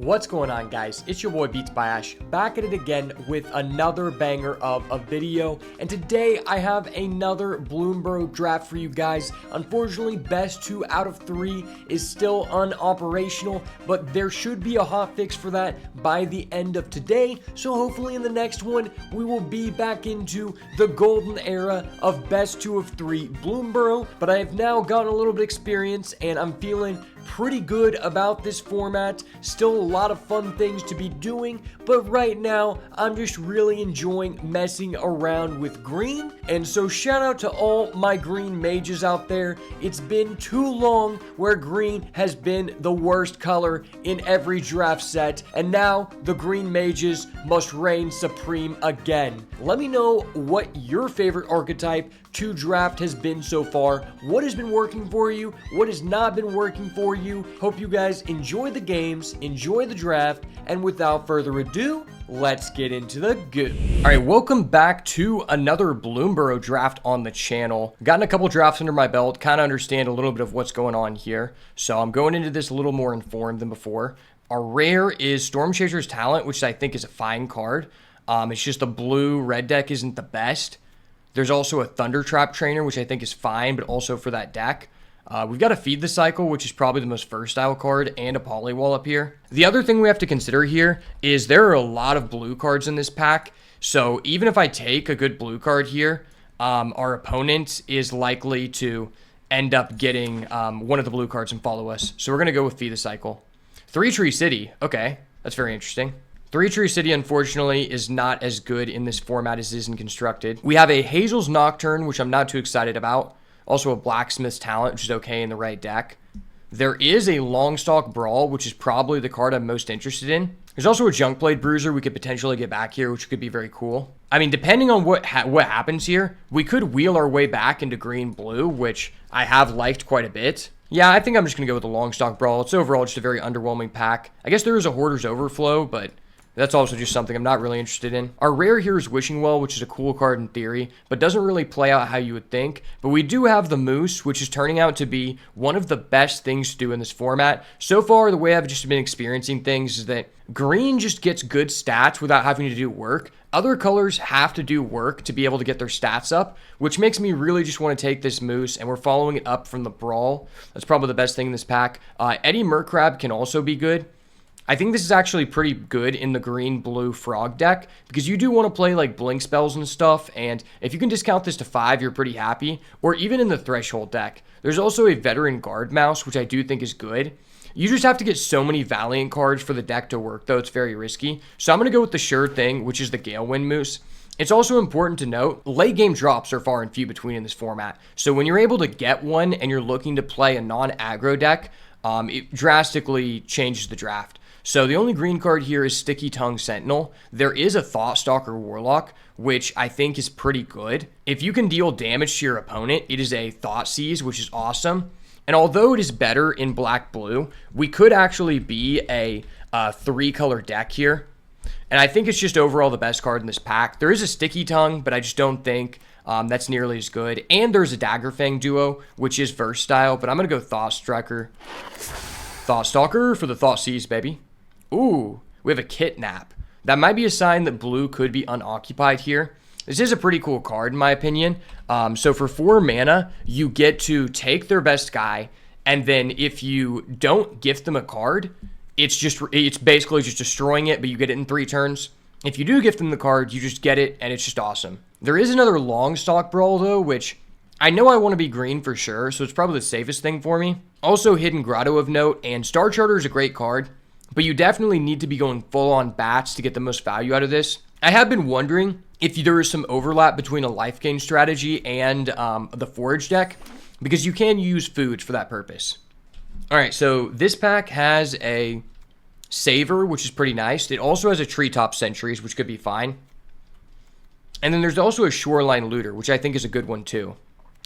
What's going on, guys? It's your boy beatsbyash back at it again with another banger of a video, and today I have another Bloomburrow draft for you guys. Unfortunately, best 2 out of 3 is still unoperational, but there should be a hotfix for that by the end of today, so hopefully in the next one we will be back into the golden era of best 2 of 3 Bloomburrow. But I have now gotten a little bit of experience and I'm feeling pretty good about this format. Still a lot of fun things to be doing, but right now I'm just really enjoying messing around with green. And so shout out to all my green mages out there. It's been too long where green has been the worst color in every draft set, and now the green mages must reign supreme again. Let me know what your favorite archetype to draft has been so far. What has been working for you? What has not been working for you? Hope you guys enjoy the games, enjoy the draft, and without further ado, let's get into the goo. Alright, welcome back to another Bloomburrow draft on the channel. Gotten a couple drafts under my belt, kind of understand a little bit of what's going on here. So I'm going into this a little more informed than before. Our rare is Storm Chaser's Talent, which I think is a fine card. It's just the blue-red deck isn't the best. There's also a Thunder Trap Trainer, which I think is fine, but also for that deck. We've got a Feed the Cycle, which is probably the most versatile card, and a Polywall up here. The other thing we have to consider here is there are a lot of blue cards in this pack. So even if I take a good blue card here, our opponent is likely to end up getting one of the blue cards and follow us. So we're going to go with Feed the Cycle. 3 Tree City. Okay, that's very interesting. 3 Tree City, unfortunately, is not as good in this format as it is in Constructed. We have a Hazel's Nocturne, which I'm not too excited about. Also a Blacksmith's Talent, which is okay in the right deck. There is a Longstalk Brawl, which is probably the card I'm most interested in. There's also a Junkblade Bruiser we could potentially get back here, which could be very cool. I mean, depending on what happens here, we could wheel our way back into green-blue, which I have liked quite a bit. Yeah, I think I'm just going to go with the Longstalk Brawl. It's overall just a very underwhelming pack. I guess there is a Hoarder's Overflow, but that's also just something I'm not really interested in. Our rare here is Wishing Well, which is a cool card in theory, but doesn't really play out how you would think. But we do have the Moose, which is turning out to be one of the best things to do in this format. So far, the way I've just been experiencing things is that green just gets good stats without having to do work. Other colors have to do work to be able to get their stats up, which makes me really just want to take this Moose, and we're following it up from the Brawl. That's probably the best thing in this pack. Eddie Mercrab can also be good. I think this is actually pretty good in the green-blue frog deck because you do want to play like blink spells and stuff, and if you can discount this to 5, you're pretty happy. Or even in the Threshold deck. There's also a Veteran Guard Mouse, which I do think is good. You just have to get so many Valiant cards for the deck to work, though. It's very risky. So I'm going to go with the sure thing, which is the Galewind Moose. It's also important to note, late game drops are far and few between in this format. So when you're able to get one and you're looking to play a non-aggro deck, it drastically changes the draft. So the only green card here is Sticky Tongue Sentinel. There is a Thoughtstalker Warlock, which I think is pretty good. If you can deal damage to your opponent, it is a Thoughtseize, which is awesome. And although it is better in black-blue, we could actually be a 3-color deck here. And I think it's just overall the best card in this pack. There is a Sticky Tongue, but I just don't think that's nearly as good. And there's a Daggerfang duo, which is versatile, but I'm going to go Thoughtstalker for the Thoughtseize, baby. Ooh, we have a Kidnap. That might be a sign that blue could be unoccupied here. This is a pretty cool card in my opinion. So for 4 mana, you get to take their best guy, and then if you don't gift them a card, it's basically just destroying it, but you get it in 3 turns. If you do gift them the card, you just get it, and it's just awesome. There is another Longstalk Brawl though, which I know I want to be green for sure, so it's probably the safest thing for me. Also Hidden Grotto of note, and Star Charter is a great card, but you definitely need to be going full on bats to get the most value out of this. I have been wondering if there is some overlap between a life gain strategy and the Forage deck, because you can use foods for that purpose. Alright, so this pack has a Saver, which is pretty nice. It also has a Treetop Sentries, which could be fine. And then there's also a Shoreline Looter, which I think is a good one too.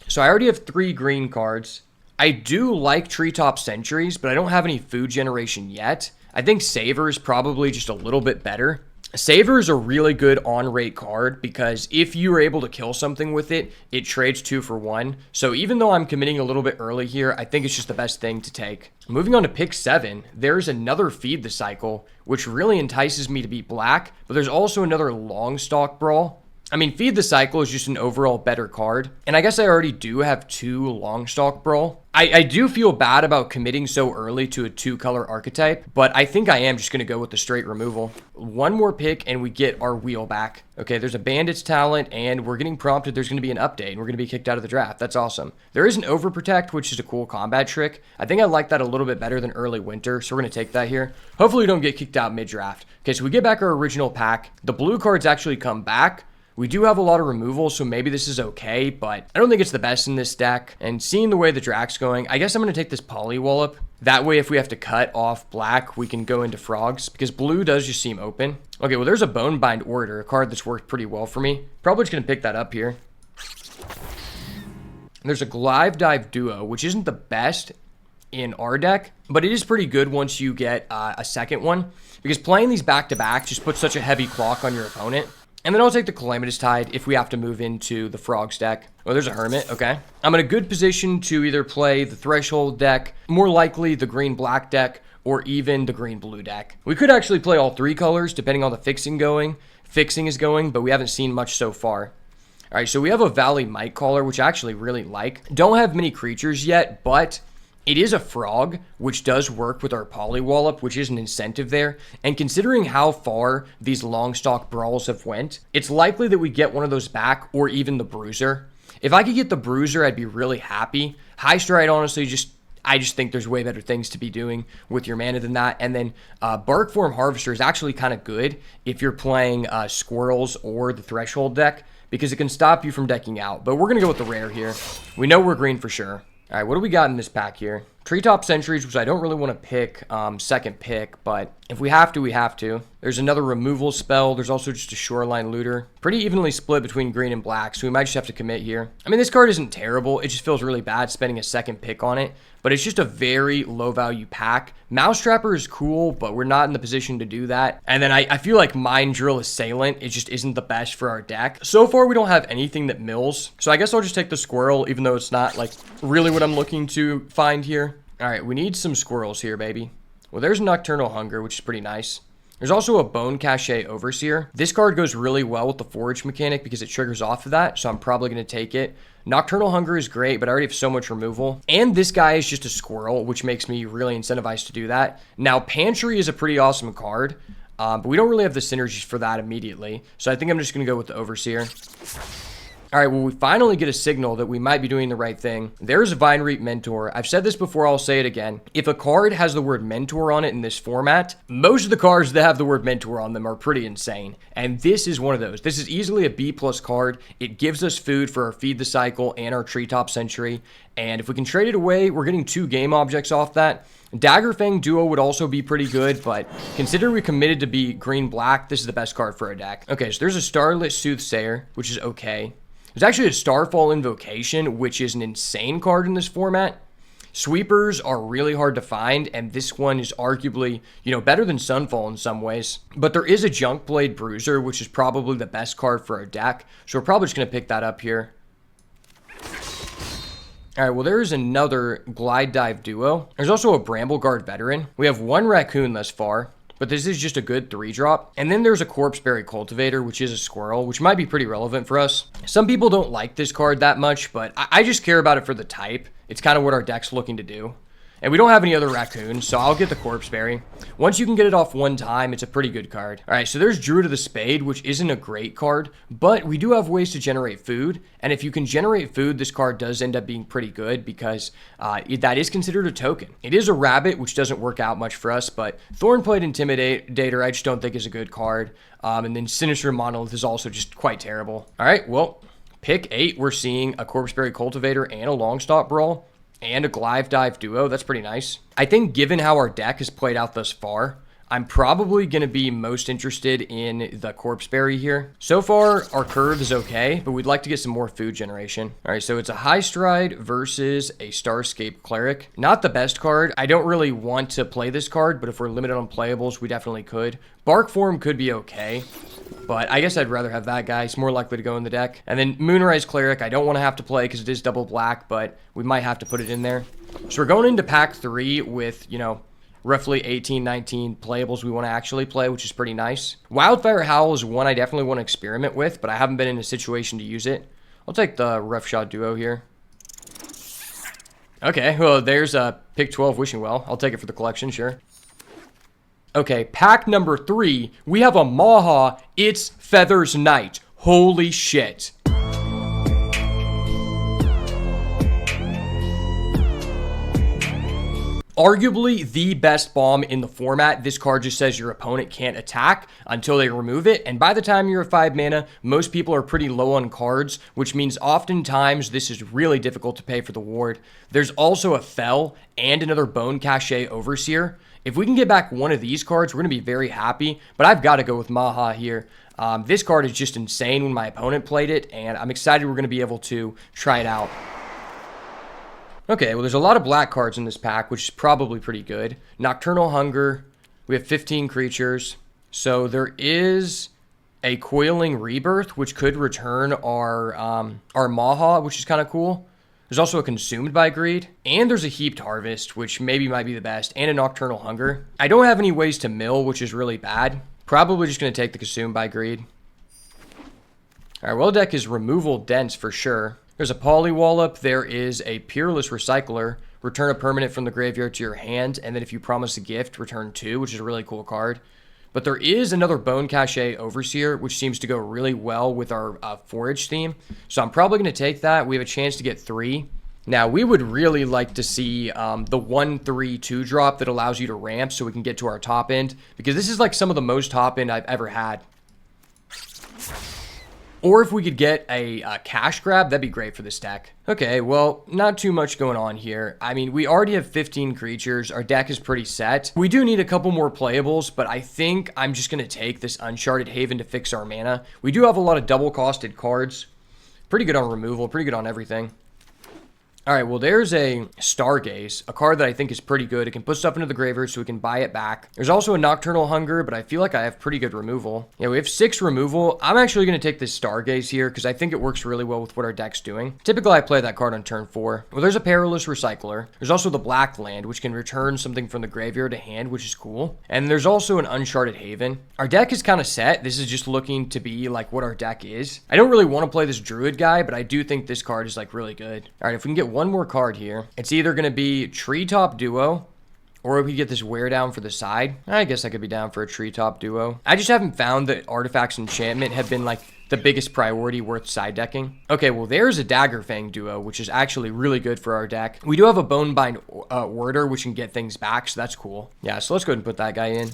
So I already have 3 green cards. I do like Treetop Sentries, but I don't have any food generation yet. I think Saver is probably just a little bit better. Saver is a really good on-rate card because if you are able to kill something with it, it trades 2 for 1. So even though I'm committing a little bit early here, I think it's just the best thing to take. Moving on to pick 7, there's another Feed the Cycle, which really entices me to beat black, but there's also another Longstalk Brawl. I mean, Feed the Cycle is just an overall better card, and I guess I already do have 2 Longstalk Brawl. I do feel bad about committing so early to a 2-color archetype, but I think I am just going to go with the straight removal. One more pick, and we get our wheel back. Okay, there's a Bandit's Talent, and we're getting prompted there's going to be an update, and we're going to be kicked out of the draft. That's awesome. There is an Overprotect, which is a cool combat trick. I think I like that a little bit better than Early Winter, so we're going to take that here. Hopefully we don't get kicked out mid-draft. Okay, so we get back our original pack. The blue cards actually come back. We do have a lot of removal, so maybe this is okay, but I don't think it's the best in this deck. And seeing the way the Drax's going, I guess I'm going to take this Polywallop. That way, if we have to cut off black, we can go into frogs, because blue does just seem open. Okay, well, there's a Bonebind Orator, a card that's worked pretty well for me. Probably just going to pick that up here. And there's a Glaive Dive Duo, which isn't the best in our deck, but it is pretty good once you get a second one, because playing these back-to-back just puts such a heavy clock on your opponent. And then I'll take the Calamitous Tide if we have to move into the Frogs deck. Oh, there's a Hermit. Okay. I'm in a good position to either play the Threshold deck, more likely the green-black deck, or even the green-blue deck. We could actually play all 3 colors depending on the fixing is going, but we haven't seen much so far. All right, so we have a Valley Might Caller, which I actually really like. Don't have many creatures yet, but it is a frog, which does work with our Polywallop, which is an incentive there. And considering how far these Longstalk Brawls have went, it's likely that we get one of those back, or even the Bruiser. If I could get the Bruiser, I'd be really happy. High Stride, honestly, I just think there's way better things to be doing with your mana than that. And then Barkform Harvester is actually kind of good if you're playing Squirrels or the Threshold deck, because it can stop you from decking out. But we're going to go with the rare here. We know we're green for sure. All right, what do we got in this pack here? Treetop Sentries, which I don't really want to pick second pick, but if we have to, we have to. There's another removal spell. There's also just a Shoreline Looter. Pretty evenly split between green and black, so we might just have to commit here. I mean, this card isn't terrible. It just feels really bad spending a second pick on it, but it's just a very low-value pack. Mousetrapper is cool, but we're not in the position to do that. And then I feel like Mind Drill Assailant, it just isn't the best for our deck. So far, we don't have anything that mills, so I guess I'll just take the Squirrel, even though it's not, like, really what I'm looking to find here. All right, we need some squirrels here, baby. Well, there's Nocturnal Hunger, which is pretty nice. There's also a Bone Cache Overseer. This card goes really well with the Forage mechanic because it triggers off of that, so I'm probably going to take it. Nocturnal Hunger is great, but I already have so much removal. And this guy is just a squirrel, which makes me really incentivized to do that. Now, Pantry is a pretty awesome card, but we don't really have the synergies for that immediately, so I think I'm just going to go with the Overseer. All right, well, we finally get a signal that we might be doing the right thing. There's a Vine Reap Mentor. I've said this before, I'll say it again. If a card has the word Mentor on it in this format, most of the cards that have the word Mentor on them are pretty insane. And this is one of those. This is easily a B+ card. It gives us food for our Feed the Cycle and our Treetop Sentry. And if we can trade it away, we're getting 2 game objects off that. Daggerfang Duo would also be pretty good, but considering we committed to be green-black, this is the best card for our deck. Okay, so there's a Starlit Soothsayer, which is okay. There's actually a Starfall Invocation, which is an insane card in this format. Sweepers are really hard to find, and this one is arguably, better than Sunfall in some ways. But there is a Junkblade Bruiser, which is probably the best card for our deck, so we're probably just going to pick that up here. All right, well, there is another Glide Dive Duo. There's also a Brambleguard Veteran. We have 1 Raccoon thus far, but this is just a good 3-drop. And then there's a Corpseberry Cultivator, which is a squirrel, which might be pretty relevant for us. Some people don't like this card that much, but I just care about it for the type. It's kind of what our deck's looking to do. And we don't have any other raccoons, so I'll get the Corpseberry. Once you can get it off one time, it's a pretty good card. All right, so there's Druid of the Spade, which isn't a great card, but we do have ways to generate food. And if you can generate food, this card does end up being pretty good because that is considered a token. It is a rabbit, which doesn't work out much for us, but Thornplate Intimidator I just don't think is a good card. And then Sinister Monolith is also just quite terrible. All right, well, pick 8, we're seeing a Corpseberry Cultivator and a Longstalk Brawl. And a Glaive Dive Duo. That's pretty nice. I think given how our deck has played out thus far, I'm probably going to be most interested in the Corpse Berry here. So far, our curve is okay, but we'd like to get some more food generation. All right, so it's a High Stride versus a Starscape Cleric. Not the best card. I don't really want to play this card, but if we're limited on playables, we definitely could. Bark Form could be okay, but I guess I'd rather have that guy. It's more likely to go in the deck. And then Moonrise Cleric, I don't want to have to play because it is double black, but we might have to put it in there. So we're going into pack 3 with, you know, roughly 18, 19 playables we want to actually play, which is pretty nice. Wildfire Howl is one I definitely want to experiment with, but I haven't been in a situation to use it. I'll take the Roughshod Duo here. Okay, well, there's a pick 12 Wishing Well. I'll take it for the collection, sure. Okay, pack number 3, we have a Maha. It's Feathers Knight. Holy shit. Arguably the best bomb in the format. This card just says your opponent can't attack until they remove it. And by the time you're at 5 mana, most people are pretty low on cards, which means oftentimes this is really difficult to pay for the ward. There's also a Fell and another Bone Cache Overseer. If we can get back one of these cards, we're going to be very happy. But I've got to go with Maha here. This card is just insane when my opponent played it, and I'm excited we're going to be able to try it out. Okay, well, there's a lot of black cards in this pack, which is probably pretty good. Nocturnal Hunger. We have 15 creatures. So there is a Coiling Rebirth, which could return our Maha, which is kind of cool. There's also a Consumed by Greed. And there's a Heaped Harvest, which maybe might be the best. And a Nocturnal Hunger. I don't have any ways to mill, which is really bad. Probably just going to take the Consumed by Greed. All right, well, the deck is removal dense for sure. There's a Polywallop, there is a Peerless Recycler, return a permanent from the graveyard to your hand, and then if you promise a gift, return 2, which is a really cool card. But there is another Bone Cache Overseer, which seems to go really well with our Forage theme. So I'm probably going to take that. We have a chance to get 3. Now, we would really like to see the 1/3/2 drop that allows you to ramp so we can get to our top end, because this is like some of the most top end I've ever had. Or if we could get a cash grab, that'd be great for this deck. Okay, well, not too much going on here. I mean, we already have 15 creatures. Our deck is pretty set. We do need a couple more playables, but I think I'm just going to take this Uncharted Haven to fix our mana. We do have a lot of double-costed cards. Pretty good on removal, pretty good on everything. All right, well, there's a Stargaze, a card that I think is pretty good. It can put stuff into the graveyard so we can buy it back. There's also a Nocturnal Hunger, but I feel like I have pretty good removal. Yeah, we have 6 removal. I'm actually going to take this Stargaze here because I think it works really well with what our deck's doing. Typically, I play that card on turn 4. Well, there's a Perilous Recycler. There's also the Black Land, which can return something from the graveyard to hand, which is cool. And there's also an Uncharted Haven. Our deck is kind of set. This is just looking to be like what our deck is. I don't really want to play this Druid guy, but I do think this card is like really good. All right, if we can get one more card here, it's either going to be Treetop Duo, or we get this Wear Down for the side. I guess I could be down for a Treetop Duo. I just haven't found that Artifacts Enchantment have been like the biggest priority worth side decking. Okay, well, there's a Daggerfang Duo, which is actually really good for our deck. We do have a Bonebind Warder, which can get things back, so that's cool. Yeah, so let's go ahead and put that guy in.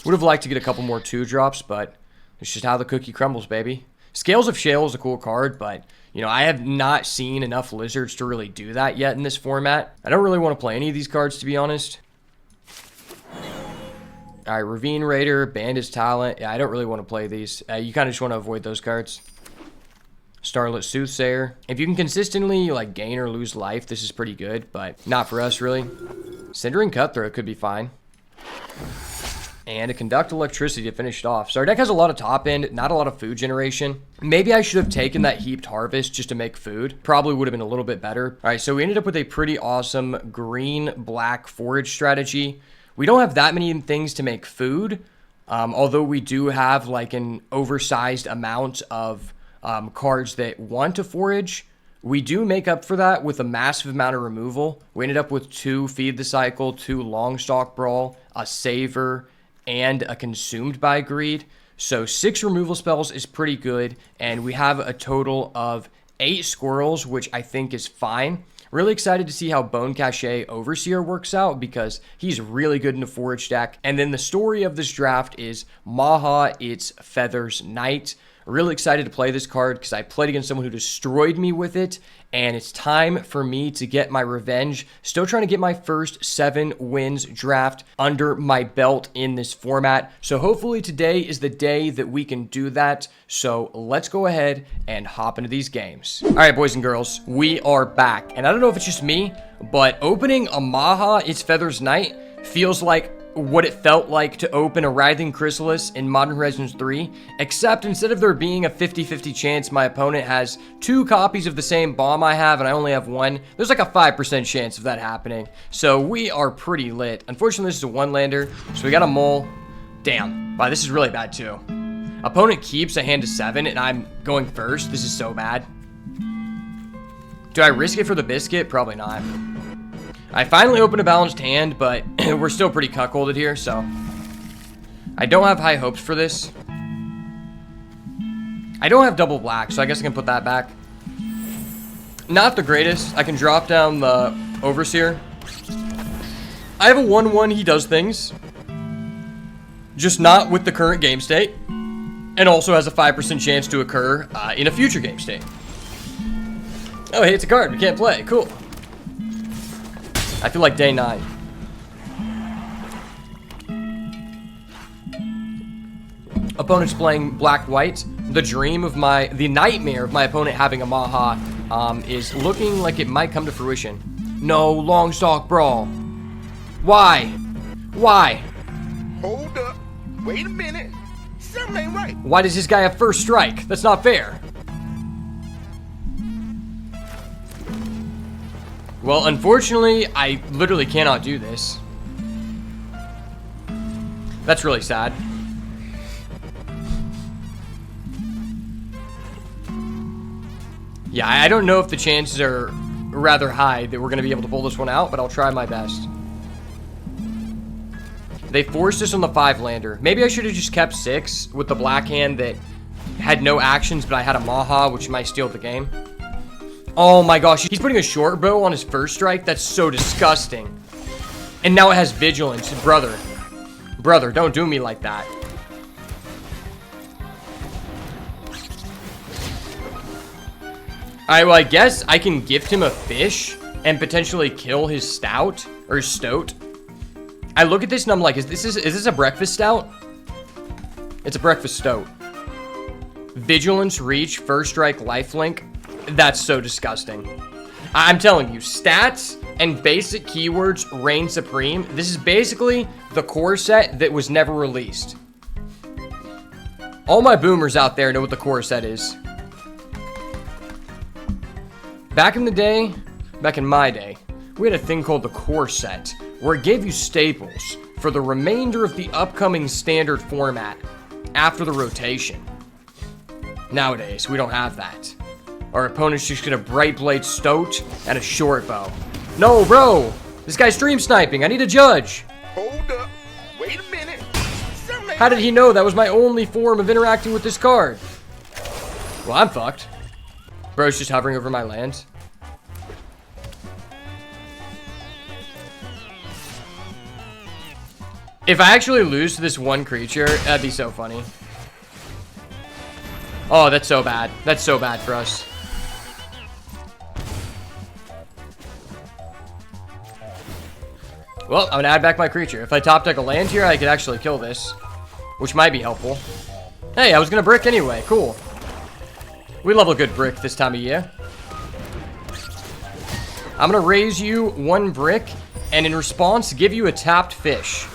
Would have liked to get a couple more 2-drops, but it's just how the cookie crumbles, baby. Scales of Shale is a cool card, but you know, I have not seen enough Lizards to really do that yet in this format. I don't really want to play any of these cards, to be honest. All right, Ravine Raider, Bandit's Talent. Yeah, I don't really want to play these. You kind of just want to avoid those cards. Starlit Soothsayer. If you can consistently like gain or lose life, this is pretty good, but not for us, really. Cindering Cutthroat could be fine. And a Conduct Electricity to finish it off. So our deck has a lot of top end, not a lot of food generation. Maybe I should have taken that Heaped Harvest just to make food. Probably would have been a little bit better. All right, so we ended up with a pretty awesome green-black forage strategy. We don't have that many things to make food, although we do have like an oversized amount of cards that want to forage. We do make up for that with a massive amount of removal. We ended up with 2 Feed the Cycle, 2 Longstalk Brawl, a Savor, and a Consumed by Greed. So 6 removal spells is pretty good, and we have a total of 8 squirrels, which I think is fine. Really excited to see how Bone Cache Overseer works out because he's really good in the forage deck. And then the story of this draft is Maha, it's Feathers Knight. Really excited to play this card because I played against someone who destroyed me with it, and it's time for me to get my revenge. Still trying to get my first 7 wins draft under my belt in this format. So hopefully today is the day that we can do that. So let's go ahead and hop into these games. All right, boys and girls, we are back. And I don't know if it's just me, but opening a Maha Its Feathers Knight feels like what it felt like to open a Writhing Chrysalis in Modern Horizons 3, except instead of there being a 50-50 chance my opponent has 2 copies of the same bomb I have and I only have 1, there's like a 5% chance of that happening. So we are pretty lit. Unfortunately, this is a 1-lander, so we got a mole. Damn. Wow, this is really bad too. Opponent keeps a hand to 7 and I'm going first. This is so bad. Do I risk it for the biscuit? Probably not. I finally opened a balanced hand, but we're still pretty cuckolded here, so I don't have high hopes for this. I don't have double black, so I guess I can put that back. Not the greatest. I can drop down the Overseer. I have a 1-1, he does things. Just not with the current game state. And also has a 5% chance to occur in a future game state. Oh, hey, it's a card. We can't play. Cool. I feel like day 9. Opponent's playing black-white. The nightmare of my opponent having a Maha is looking like it might come to fruition. No, long stalk brawl. Why? Why? Hold up. Wait a minute. Something ain't right. Why does this guy have first strike? That's not fair. Well, unfortunately, I literally cannot do this. That's really sad. Yeah, I don't know if the chances are rather high that we're going to be able to pull this one out, but I'll try my best. They forced us on the 5-lander. Maybe I should have just kept 6 with the black hand that had no actions, but I had a Maha, which might steal the game. Oh my gosh, he's putting a short bow on his first strike? That's so disgusting. And now it has vigilance. Brother, don't do me like that. Alright, well, I guess I can gift him a fish and potentially kill his stout, or stoat. I look at this and I'm like, is this a breakfast stout? It's a breakfast stoat. Vigilance, reach, first strike, lifelink. That's so disgusting. I'm telling you, stats and basic keywords reign supreme. This is basically the core set that was never released. All my boomers out there know what the core set is. Back in my day, we had a thing called the core set, where it gave you staples for the remainder of the upcoming standard format after the rotation. Nowadays, we don't have that. Our opponent's just gonna Bright Blade Stoat and a short bow. No, bro! This guy's stream sniping. I need a judge. Hold up. Wait a minute. How did he know that was my only form of interacting with this card? Well, I'm fucked. Bro's just hovering over my land. If I actually lose to this one creature, that'd be so funny. Oh, that's so bad. That's so bad for us. Well, I'm gonna add back my creature. If I top deck a land here, I could actually kill this, which might be helpful. Hey, I was gonna brick anyway. Cool. We love a good brick this time of year. I'm gonna raise you 1 brick, and in response, give you a tapped fish.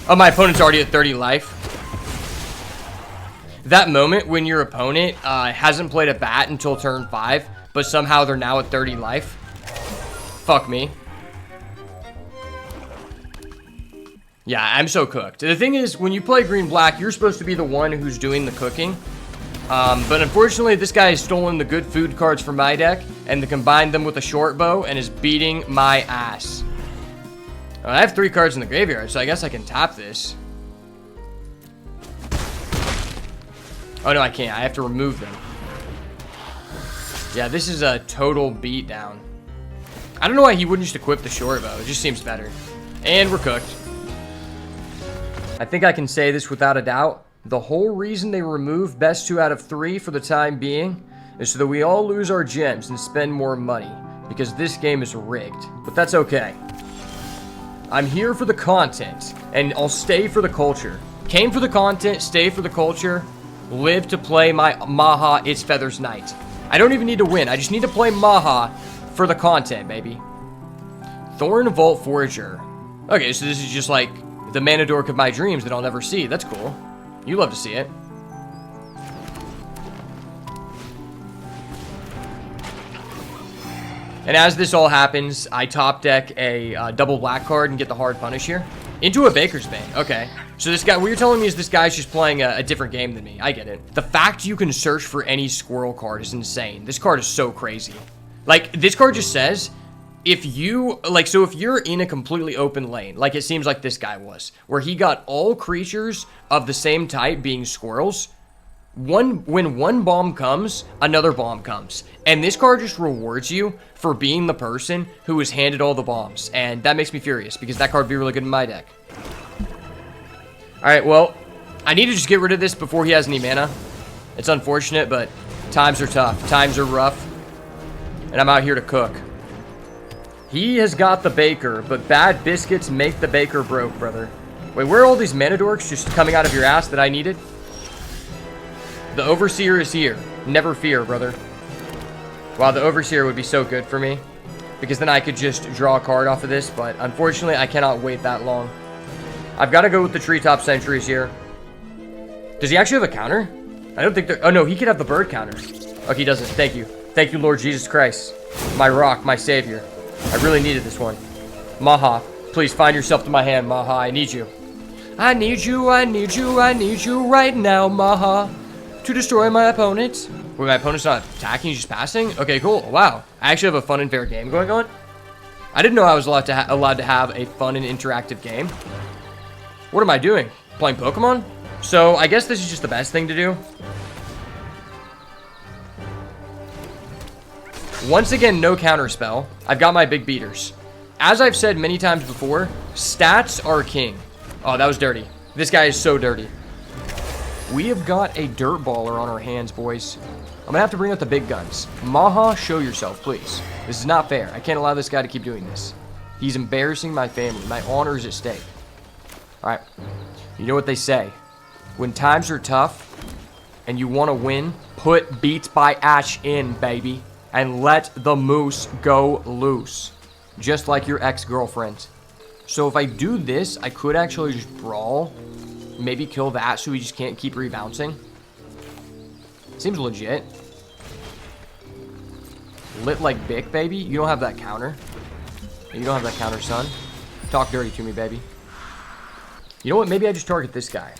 Oh, my opponent's already at 30 life. That moment when your opponent hasn't played a bat until turn 5, but somehow they're now at 30 life. Fuck me. Yeah, I'm so cooked. The thing is, when you play green-black, you're supposed to be the one who's doing the cooking. But unfortunately, this guy has stolen the good food cards from my deck and combined them with a short bow and is beating my ass. I have 3 cards in the graveyard, so I guess I can tap this. Oh, no, I can't. I have to remove them. Yeah, this is a total beatdown. I don't know why he wouldn't just equip the short bow. It just seems better. And we're cooked. I think I can say this without a doubt. The whole reason they remove best 2 out of 3 for the time being is so that we all lose our gems and spend more money, because this game is rigged. But that's okay. I'm here for the content, and I'll stay for the culture. Came for the content, stay for the culture, live to play my Maha Its Feathers Night. I don't even need to win, I just need to play Maha for the content, baby. Thorn Vault Forager. Okay, so this is just like the Manadork of my dreams that I'll never see. That's cool. You love to see it. And as this all happens, I top deck a double black card and get the hard punish here. Into a Baker's Bane. Okay. So this guy, what you're telling me is this guy's just playing a different game than me. I get it. The fact you can search for any squirrel card is insane. This card is so crazy. Like, this card just says, if you, like, so if you're in a completely open lane, like it seems like this guy was, where he got all creatures of the same type being squirrels, when one bomb comes, another bomb comes. And this card just rewards you for being the person who was handed all the bombs. And that makes me furious, because that card would be really good in my deck. Alright, well, I need to just get rid of this before he has any mana. It's unfortunate, but times are tough. Times are rough. And I'm out here to cook. He has got the baker, but bad biscuits make the baker broke, brother. Wait, where are all these Manadorks just coming out of your ass that I needed? The Overseer is here. Never fear, brother. Wow, the Overseer would be so good for me, because then I could just draw a card off of this, but unfortunately, I cannot wait that long. I've got to go with the Treetop Sentries here. Does he actually have a counter? I don't think there... Oh, no, he could have the bird counter. Okay, he doesn't. Thank you. Thank you, Lord Jesus Christ. My rock, my savior. I really needed this one. Maha, please find yourself to my hand, Maha. I need you. I need you, I need you, I need you right now, Maha. To destroy my opponent. Wait, my opponent's not attacking, he's just passing? Okay, cool. Wow. I actually have a fun and fair game going on. I didn't know I was allowed to have a fun and interactive game. What am I doing? Playing Pokemon? So, I guess this is just the best thing to do. Once again, no counter spell. I've got my big beaters. As I've said many times before, stats are king. Oh, that was dirty. This guy is so dirty. We have got a dirt baller on our hands, boys. I'm gonna have to bring out the big guns. Maha, show yourself, please. This is not fair. I can't allow this guy to keep doing this. He's embarrassing my family. My honor is at stake. Alright. You know what they say. When times are tough and you want to win, put Beats by Ash in, baby. And let the moose go loose. Just like your ex-girlfriend. So if I do this, I could actually just brawl. Maybe kill that so he just can't keep rebouncing. Seems legit. Lit like Bic, baby. You don't have that counter. You don't have that counter, son. Talk dirty to me, baby. You know what? Maybe I just target this guy.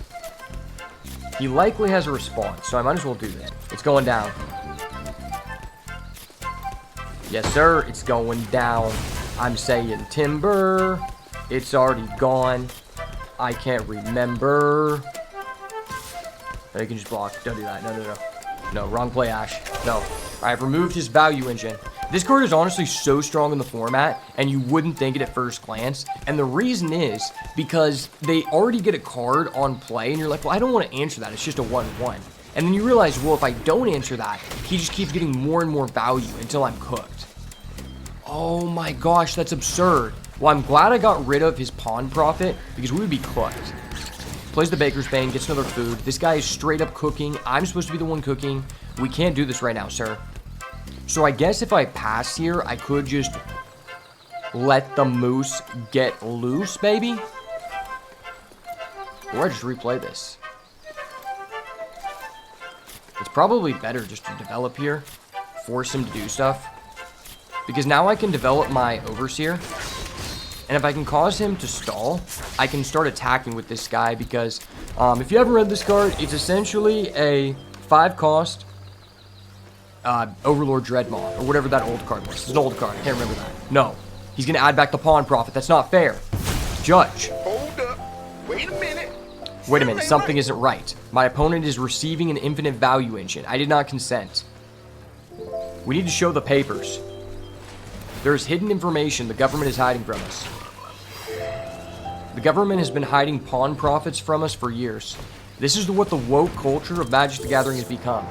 He likely has a response, so I might as well do that. It's going down. Yes, sir, it's going down. I'm saying timber. It's already gone. I can't remember. No, you can just block. Don't do that. No, no, no. No, wrong play, Ash. No. I've removed his value engine. This card is honestly so strong in the format, and you wouldn't think it at first glance. And the reason is because they already get a card on play, and you're like, well, I don't want to answer that. It's just a 1-1. And then you realize, well, if I don't answer that, he just keeps getting more and more value until I'm cooked. Oh my gosh, that's absurd. Well, I'm glad I got rid of his pawn profit because we would be cooked. Plays the Baker's Bane, gets another food. This guy is straight up cooking. I'm supposed to be the one cooking. We can't do this right now, sir. So I guess if I pass here, I could just let the moose get loose, baby. Or I just replay this. It's probably better just to develop here. Force him to do stuff. Because now I can develop my Overseer. And if I can cause him to stall, I can start attacking with this guy. Because if you haven't read this card, it's essentially a 5-cost Overlord Dreadmaw. Or whatever that old card was. It's an old card. I can't remember that. No. He's going to add back the pawn profit. That's not fair. Judge. Hold up. Wait a minute. Wait a minute. Something isn't right. My opponent is receiving an infinite value engine. I did not consent. We need to show the papers. There's hidden information the government is hiding from us. The government has been hiding pawn profits from us for years. This is what the woke culture of Magic the Gathering has become.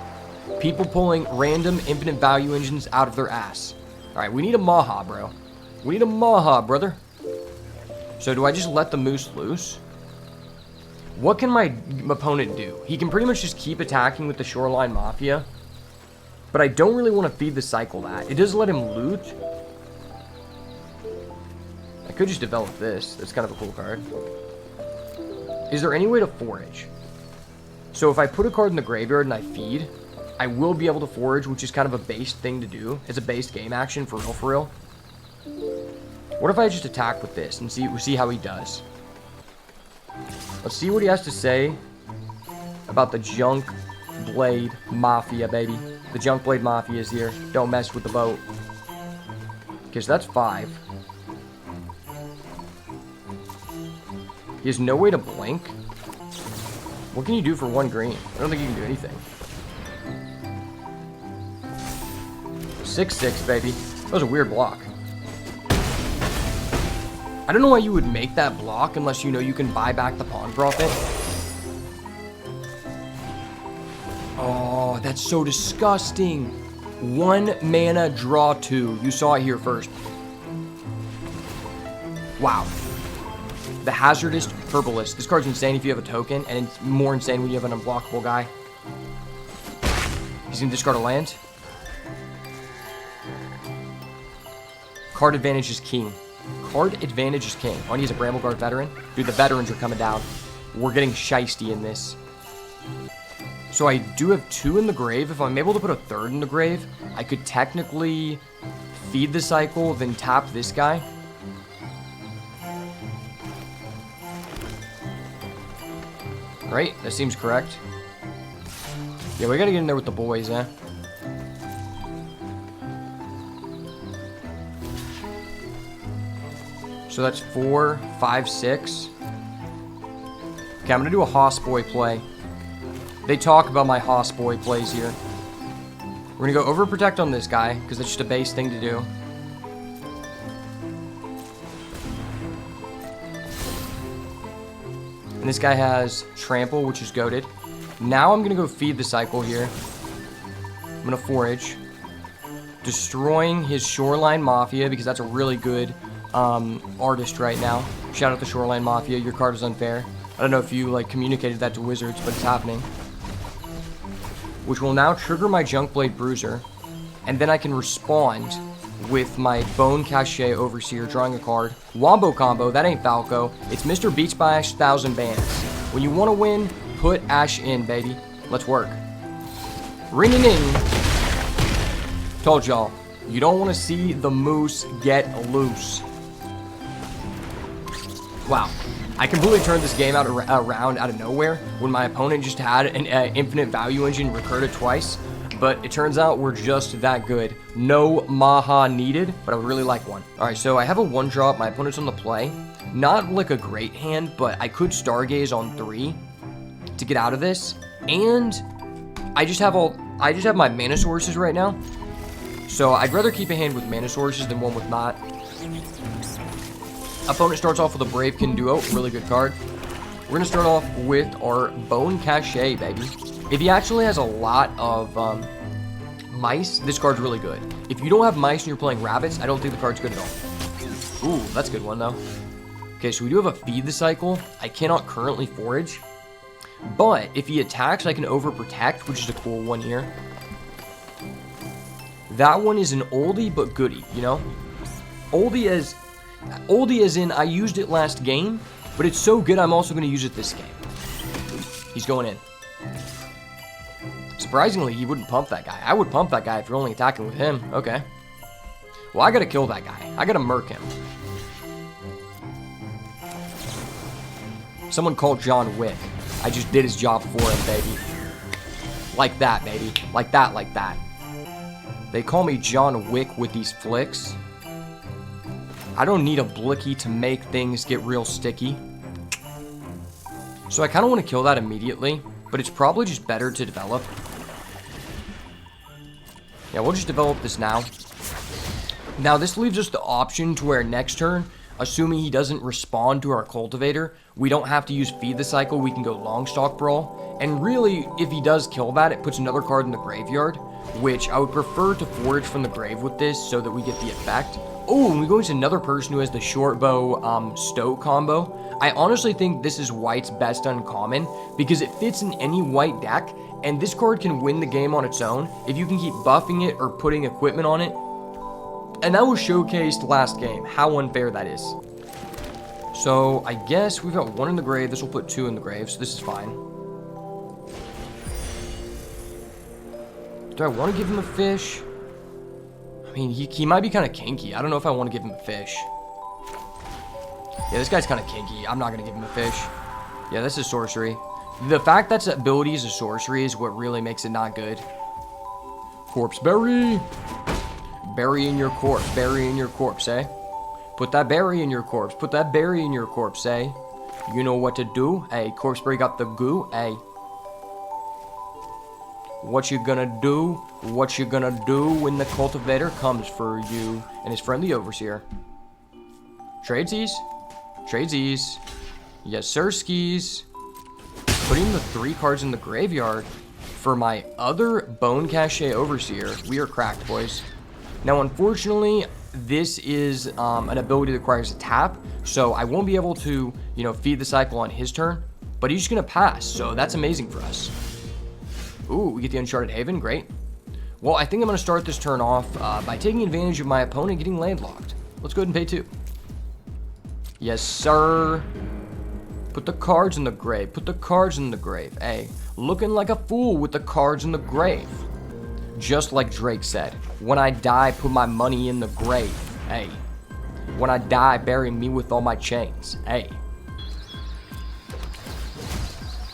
People pulling random infinite value engines out of their ass. Alright, we need a Maha, bro. We need a Maha, brother. So do I just let the moose loose? What can my opponent do? He can pretty much just keep attacking with the Shoreline Mafia. But I don't really want to feed the cycle that. It does let him loot. I could just develop this. That's kind of a cool card. Is there any way to forage? So if I put a card in the graveyard and I feed, I will be able to forage, which is kind of a based thing to do. It's a based game action, for real, for real. What if I just attack with this and see how he does? Let's see what he has to say about the Junk Blade Mafia, baby. The Junk Blade Mafia is here. Don't mess with the boat. Okay, so that's 5. He has no way to blink. What can you do for 1 green? I don't think you can do anything. 6/6, baby. That was a weird block. I don't know why you would make that block unless you know you can buy back the pawn profit. Oh, that's so disgusting. 1 mana, draw 2. You saw it here first. Wow. The Hazardous Herbalist. This card's insane if you have a token, and it's more insane when you have an unblockable guy. He's gonna discard a land. Card advantage is king. Card advantage is king. Oh, and he's a Bramble Guard veteran. Dude, the veterans are coming down. We're getting shiesty in this. So I do have 2 in the grave. If I'm able to put a 3rd in the grave, I could technically feed the cycle, then tap this guy. Right? That seems correct. Yeah, we gotta get in there with the boys, eh? So that's 4, 5, 6. Okay, I'm gonna do a Hoss Boy play. They talk about my Hoss Boy plays here. We're gonna go Overprotect on this guy, because that's just a base thing to do. And this guy has Trample, which is goated. Now I'm going to go feed the cycle here. I'm going to forage. Destroying his Shoreline Mafia, because that's a really good artist right now. Shout out to Shoreline Mafia. Your card is unfair. I don't know if you communicated that to Wizards, but it's happening. Which will now trigger my Junkblade Bruiser. And then I can respond with my Bone Cache Overseer, drawing a card. Wombo combo, that ain't Falco. It's Mr. beatsbyash 1000 Bands. When you want to win, put Ash in, baby. Let's work. Ring-a-ning. Told y'all, you don't want to see the moose get loose. Wow. I completely turned this game around out of nowhere when my opponent just had an infinite value engine recurred twice. But it turns out we're just that good. No Maha needed, but I would really like one. Alright, so I have a 1-drop. My opponent's on the play. Not like a great hand, but I could Stargaze on 3 to get out of this. And I just have my mana sources right now. So I'd rather keep a hand with mana sources than one with not. Opponent starts off with a Bravekin Duo, really good card. We're gonna start off with our Bone Cache, baby. If he actually has a lot of mice, this card's really good. If you don't have mice and you're playing rabbits, I don't think the card's good at all. Ooh, that's a good one, though. Okay, so we do have a Feed the Cycle. I cannot currently forage. But if he attacks, I can Overprotect, which is a cool one here. That one is an oldie but goodie, you know? Oldie as in I used it last game, but it's so good I'm also going to use it this game. He's going in. Surprisingly, he wouldn't pump that guy. I would pump that guy if you're only attacking with him. Okay. Well, I gotta kill that guy. I gotta murk him. Someone called John Wick. I just did his job for him, baby. Like that, baby. Like that, like that. They call me John Wick with these flicks. I don't need a blicky to make things get real sticky. So I kind of want to kill that immediately, but it's probably just better to develop. Yeah, we'll just develop this now. Now, this leaves us the option to where next turn, assuming he doesn't respond to our cultivator, we don't have to use feed the cycle. We can go long stalk brawl. And really, if he does kill that, it puts another card in the graveyard, which I would prefer to forage from the grave with this so that we get the effect. Oh, and we go into another person who has the short bow stoke combo. I honestly think this is white's best uncommon because it fits in any white deck, and this card can win the game on its own if you can keep buffing it or putting equipment on it. And that was showcased last game, how unfair that is. So I guess we've got one in the grave. This will put 2 in the grave, so this is fine. Do I want to give him a fish? I mean, he might be kind of kinky. I don't know if I want to give him a fish. Yeah, this guy's kind of kinky. I'm not going to give him a fish. Yeah, this is sorcery. The fact that its ability is a sorcery is what really makes it not good. Corpse berry. Berry in your corpse. Berry in your corpse, eh? Put that berry in your corpse. Put that berry in your corpse, eh? You know what to do? Hey, corpse berry got the goo. Hey. What you gonna do? What you gonna do when the cultivator comes for you and his friendly overseer? Tradesies? Tradesies. Yes, sir, skis. Putting the 3 cards in the graveyard for my other Bone Cache Overseer. We are cracked, boys. Now, unfortunately, this is an ability that requires a tap, so I won't be able to, you know, feed the cycle on his turn, but he's just gonna pass, so that's amazing for us. Ooh, we get the Uncharted Haven, great. Well, I think I'm gonna start this turn off by taking advantage of my opponent getting landlocked. Let's go ahead and pay 2. Yes, sir. Put the cards in the grave. Put the cards in the grave. Hey, looking like a fool with the cards in the grave. Just like Drake said, when I die, put my money in the grave. Hey. When I die, bury me with all my chains. Hey.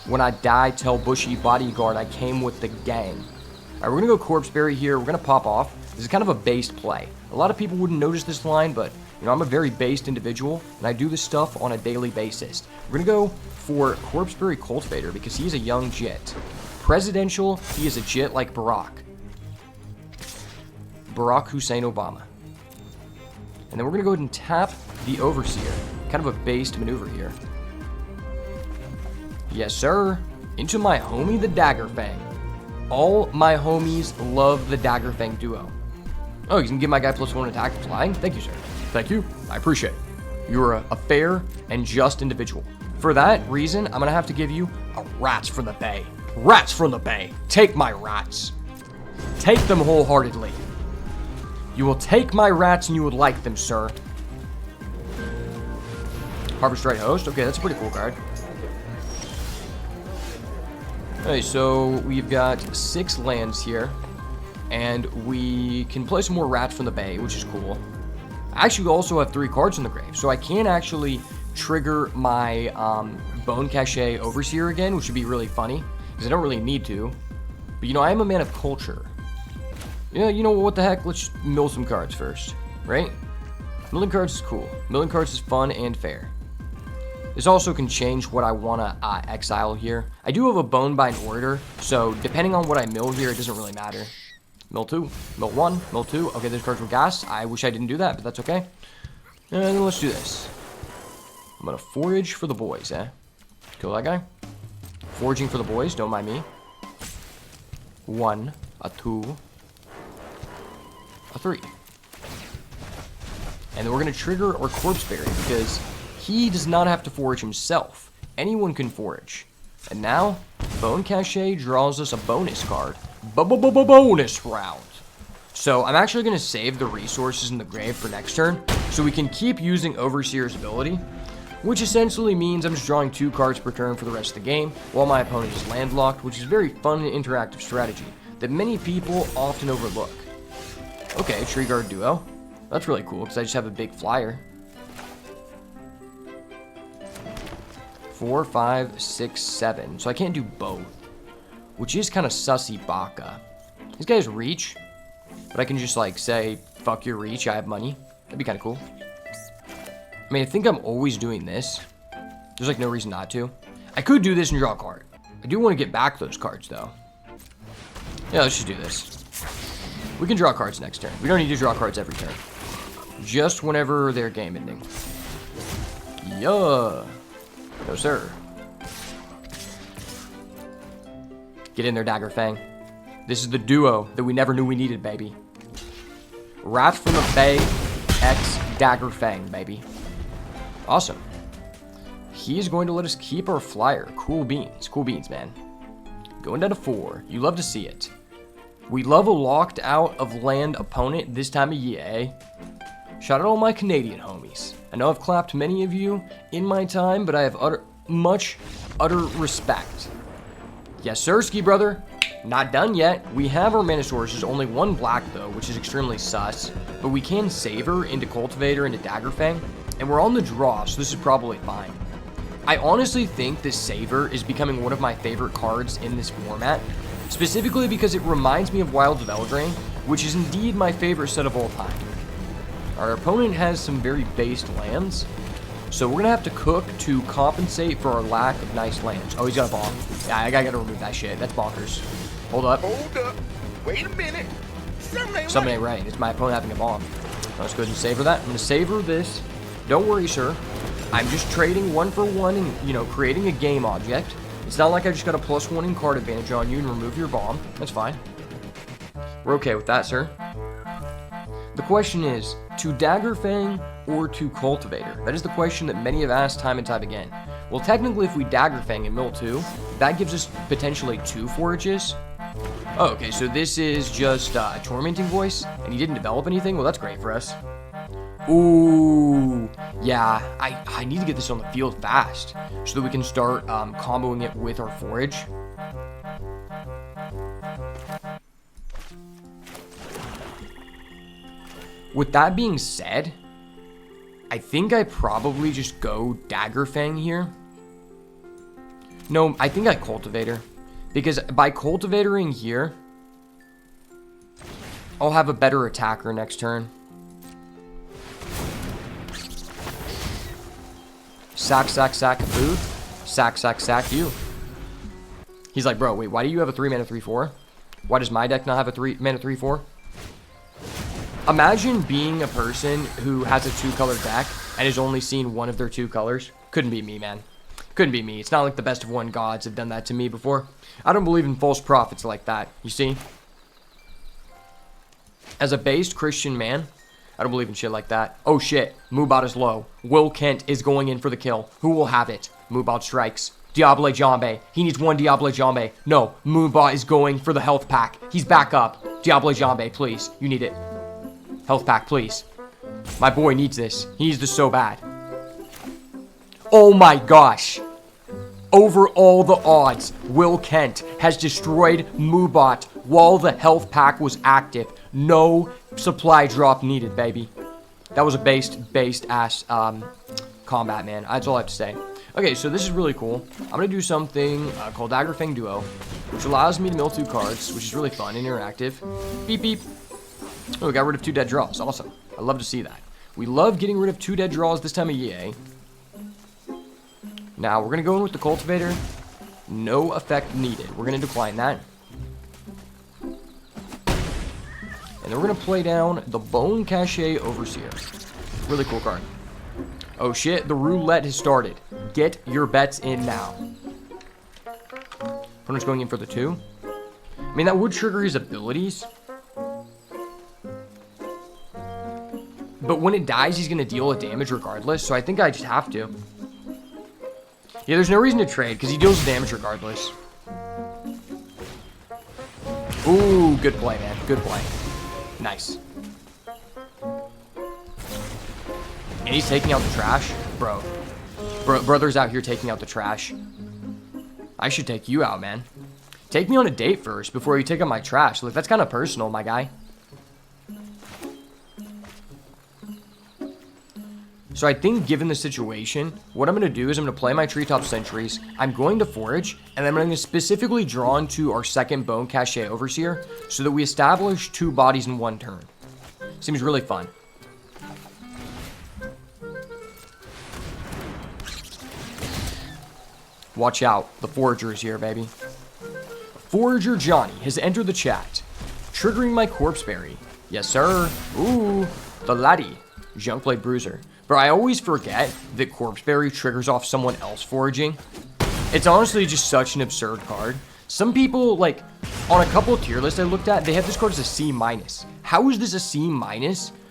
When I die, tell Bushy Bodyguard I came with the gang. All right, we're gonna go Corpse Berry here. We're gonna pop off. This is kind of a based play. A lot of people wouldn't notice this line, but you know, I'm a very based individual, and I do this stuff on a daily basis. We're gonna go for Corpse Berry Cultivator because he's a young jit. Presidential, he is a jit like Barack Hussein Obama. And then we're gonna go ahead and tap the Overseer. Kind of a based maneuver here. Yes, sir. Into my homie, the Daggerfang. All my homies love the Daggerfang duo. Oh, he's gonna give my guy +1 attack and flying? Thank you, sir. Thank you. I appreciate it. You're a fair and just individual. For that reason, I'm gonna have to give you a Rats from the Bay. Rats from the Bay. Take my rats. Take them wholeheartedly. You will take my rats and you would like them, sir. Harvest Right Host. Okay, that's a pretty cool card. Okay, so we've got 6 lands here, and we can play some more Rats from the Bay, which is cool. I actually also have 3 cards in the grave, so I can actually trigger my Bone Cache Overseer again, which would be really funny, because I don't really need to. But, you know, I am a man of culture. Yeah, you know what the heck? Let's mill some cards first, right? Milling cards is cool. Milling cards is fun and fair. This also can change what I want to exile here. I do have a Bonebind Orator, so depending on what I mill here, it doesn't really matter. Mill 2, mill 1, mill 2. Okay, those cards were gas. I wish I didn't do that, but that's okay. And then let's do this. I'm going to forage for the boys, eh? Kill that guy. Foraging for the boys, don't mind me. 1, a 2, a 3. And then we're going to trigger our Corpse Berry because he does not have to forage himself. Anyone can forage. And now, Bone Cache draws us a bonus card. Bonus round. So I'm actually going to save the resources in the grave for next turn, so we can keep using Overseer's ability, which essentially means I'm just drawing 2 cards per turn for the rest of the game, while my opponent is landlocked, which is a very fun and interactive strategy that many people often overlook. Okay, Tree Guard Duo. That's really cool, because I just have a big flyer. 4, 5, 6, 7. So I can't do both, which is kind of sussy baka. This guy has reach, but I can just like say, fuck your reach, I have money. That'd be kind of cool. I mean, I think I'm always doing this. There's like no reason not to. I could do this and draw a card. I do want to get back those cards though. Yeah, let's just do this. We can draw cards next turn. We don't need to draw cards every turn. Just whenever they're game ending. Yeah. No, sir. Get in there, Dagger Fang. This is the duo that we never knew we needed, baby. Rat from the Bay X Dagger Fang, baby. Awesome. He's going to let us keep our flyer. Cool beans. Cool beans, man. Going down to 4. You love to see it. We love a locked out of land opponent this time of year, eh? Shout out all my Canadian homies. I know I've clapped many of you in my time, but I have utter respect. Yes, sir, Ski Brother. Not done yet. We have our mana sources, only 1 black though, which is extremely sus. But we can Savor into Cultivator into Daggerfang, and we're on the draw, so this is probably fine. I honestly think this Savor is becoming one of my favorite cards in this format, specifically because it reminds me of Wilds of Eldraine, which is indeed my favorite set of all time. Our opponent has some very based lands, so we're gonna have to cook to compensate for our lack of nice lands. Oh, he's got a bomb. Yeah, I gotta remove that shit. That's bonkers. Hold up. Hold up. Wait a minute. Something ain't right. It's my opponent having a bomb. Let's go ahead and savor that. I'm gonna savor this. Don't worry, sir. I'm just trading 1 for 1 and, you know, creating a game object. It's not like I just got a +1 in card advantage on you and remove your bomb. That's fine. We're okay with that, sir. The question is, to Daggerfang or to Cultivator? That is the question that many have asked time and time again. Well, technically, if we Daggerfang and mill 2, that gives us potentially 2 forages. Oh, okay, so this is just a Tormenting Voice, and he didn't develop anything? Well, that's great for us. Ooh, yeah, I need to get this on the field fast so that we can start comboing it with our forage. With that being said, I think I probably just go Daggerfang here. No, I think I Cultivator. Because by Cultivatoring here, I'll have a better attacker next turn. Sack, sack, sack food. Sack, sack, sack you. He's like, bro, wait, why do you have a 3 mana 3/4? Why does my deck not have a 3 mana 3/4? Imagine being a person who has a 2-color deck and has only seen one of their 2 colors. Couldn't be me, man. Couldn't be me. It's not like the best of 1 gods have done that to me before. I don't believe in false prophets like that, you see? As a based Christian man, I don't believe in shit like that. Oh shit, Moobot is low. Will Kent is going in for the kill. Who will have it? Moobot strikes. Diable Jambe. He needs 1 Diable Jambe. No, Moobot is going for the health pack. He's back up. Diable Jambe, please. You need it. Health pack, please. My boy needs this. He needs this so bad. Oh my gosh. Over all the odds, Will Kent has destroyed Moobot while the health pack was active. No supply drop needed, baby. That was a based ass combat, man. That's all I have to say. Okay, so this is really cool. I'm going to do something called Daggerfang Duo, which allows me to mill 2 cards, which is really fun and interactive. Beep, beep. Oh, we got rid of 2 dead draws. Awesome. I love to see that. We love getting rid of 2 dead draws this time of year. Now, we're going to go in with the Cultivator. No effect needed. We're going to decline that. And then we're going to play down the Bone Cache Overseer. Really cool card. Oh shit, the roulette has started. Get your bets in now. Opponent's going in for the 2. I mean, that would trigger his abilities. But when it dies, he's going to deal a damage regardless, so I think I just have to. Yeah, there's no reason to trade, because he deals damage regardless. Ooh, good play, man. Good play. Nice. And he's taking out the trash? Bro. Brother's out here taking out the trash. I should take you out, man. Take me on a date first, before you take out my trash. Look, that's kind of personal, my guy. So I think given the situation, what I'm going to do is I'm going to play my Treetop Sentries, I'm going to Forage, and then I'm going to specifically draw into our second Bone Cache Overseer so that we establish 2 bodies in 1 turn. Seems really fun. Watch out, the Forager is here, baby. Forager Johnny has entered the chat, triggering my Corpse Berry. Yes, sir. Ooh, the laddie. Junkblade Bruiser. But I always forget that Corpseberry triggers off someone else foraging. It's honestly just such an absurd card. Some people, like, on a couple of tier lists I looked at, they have this card as a C-. How is this a C-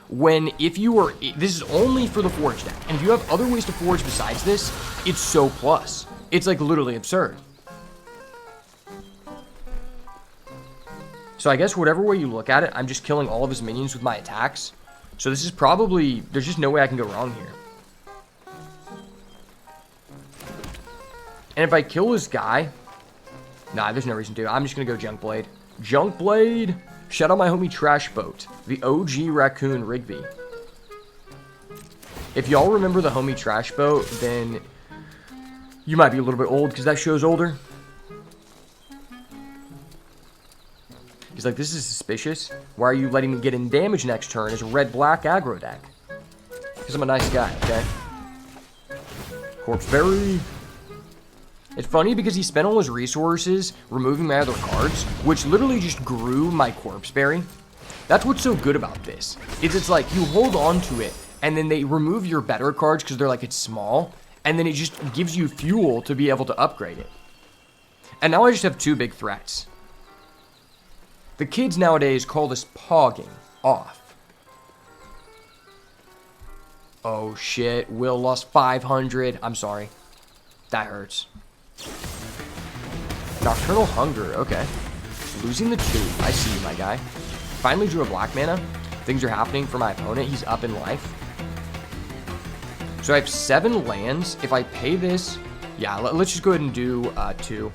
when if you are, this is only for the forage deck, and if you have other ways to forage besides this, it's so plus. It's like literally absurd. So I guess whatever way you look at it, I'm just killing all of his minions with my attacks. So this is probably, there's just no way I can go wrong here. And if I kill this guy, nah, there's no reason to. I'm just going to go Junk Blade. Junk Blade! Shout out my homie Trash Boat, the OG Raccoon Rigby. If y'all remember the homie Trash Boat, then you might be a little bit old because that show's older. He's like, this is suspicious. Why are you letting me get in damage next turn as a red-black aggro deck? Because I'm a nice guy, okay? Corpseberry. It's funny because he spent all his resources removing my other cards, which literally just grew my Corpseberry. That's what's so good about this. It's like you hold on to it, and then they remove your better cards because they're like, it's small, and then it just gives you fuel to be able to upgrade it. And now I just have two big threats. The kids nowadays call this pogging off. Oh shit, Will lost 500. I'm sorry. That hurts. Nocturnal Hunger, okay. Losing the 2. I see you, my guy. Finally drew a black mana. Things are happening for my opponent. He's up in life. So I have 7 lands. If I pay this, yeah, let's just go ahead and do 2.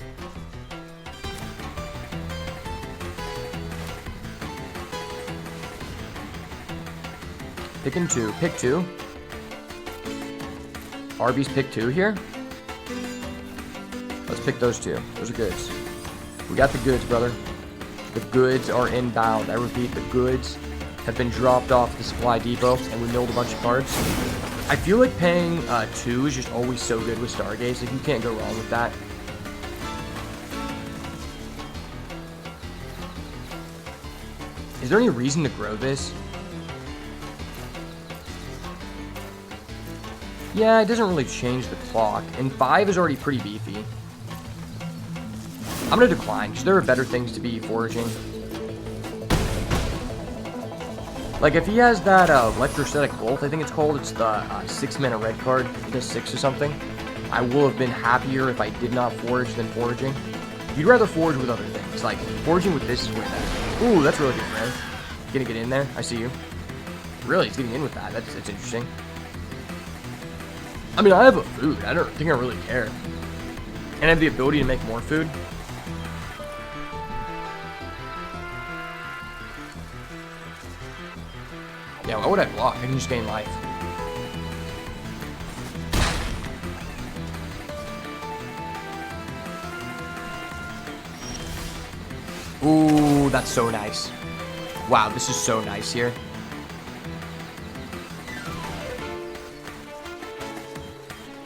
Picking 2. Pick 2. Arby's pick 2 here. Let's pick those 2. Those are goods. We got the goods, brother. The goods are inbound. I repeat, the goods have been dropped off the supply depot, and we milled a bunch of cards. I feel like paying 2 is just always so good with Stargaze. Like, you can't go wrong with that. Is there any reason to grow this? Yeah, it doesn't really change the clock, and 5 is already pretty beefy. I'm going to decline, because there are better things to be foraging. Like, if he has that Electrostatic Bolt, I think it's called, it's the 6-mana red card, it does 6 or something, I will have been happier if I did not forage than foraging. You'd rather forage with other things, like, foraging with this is way better. Ooh, that's really good, man. Gonna get in there, I see you. Really, he's getting in with that, that's interesting. I mean, I have a food. I don't think I really care. And I have the ability to make more food. Yeah, why would I block? I can just gain life. Ooh, that's so nice. Wow, this is so nice here.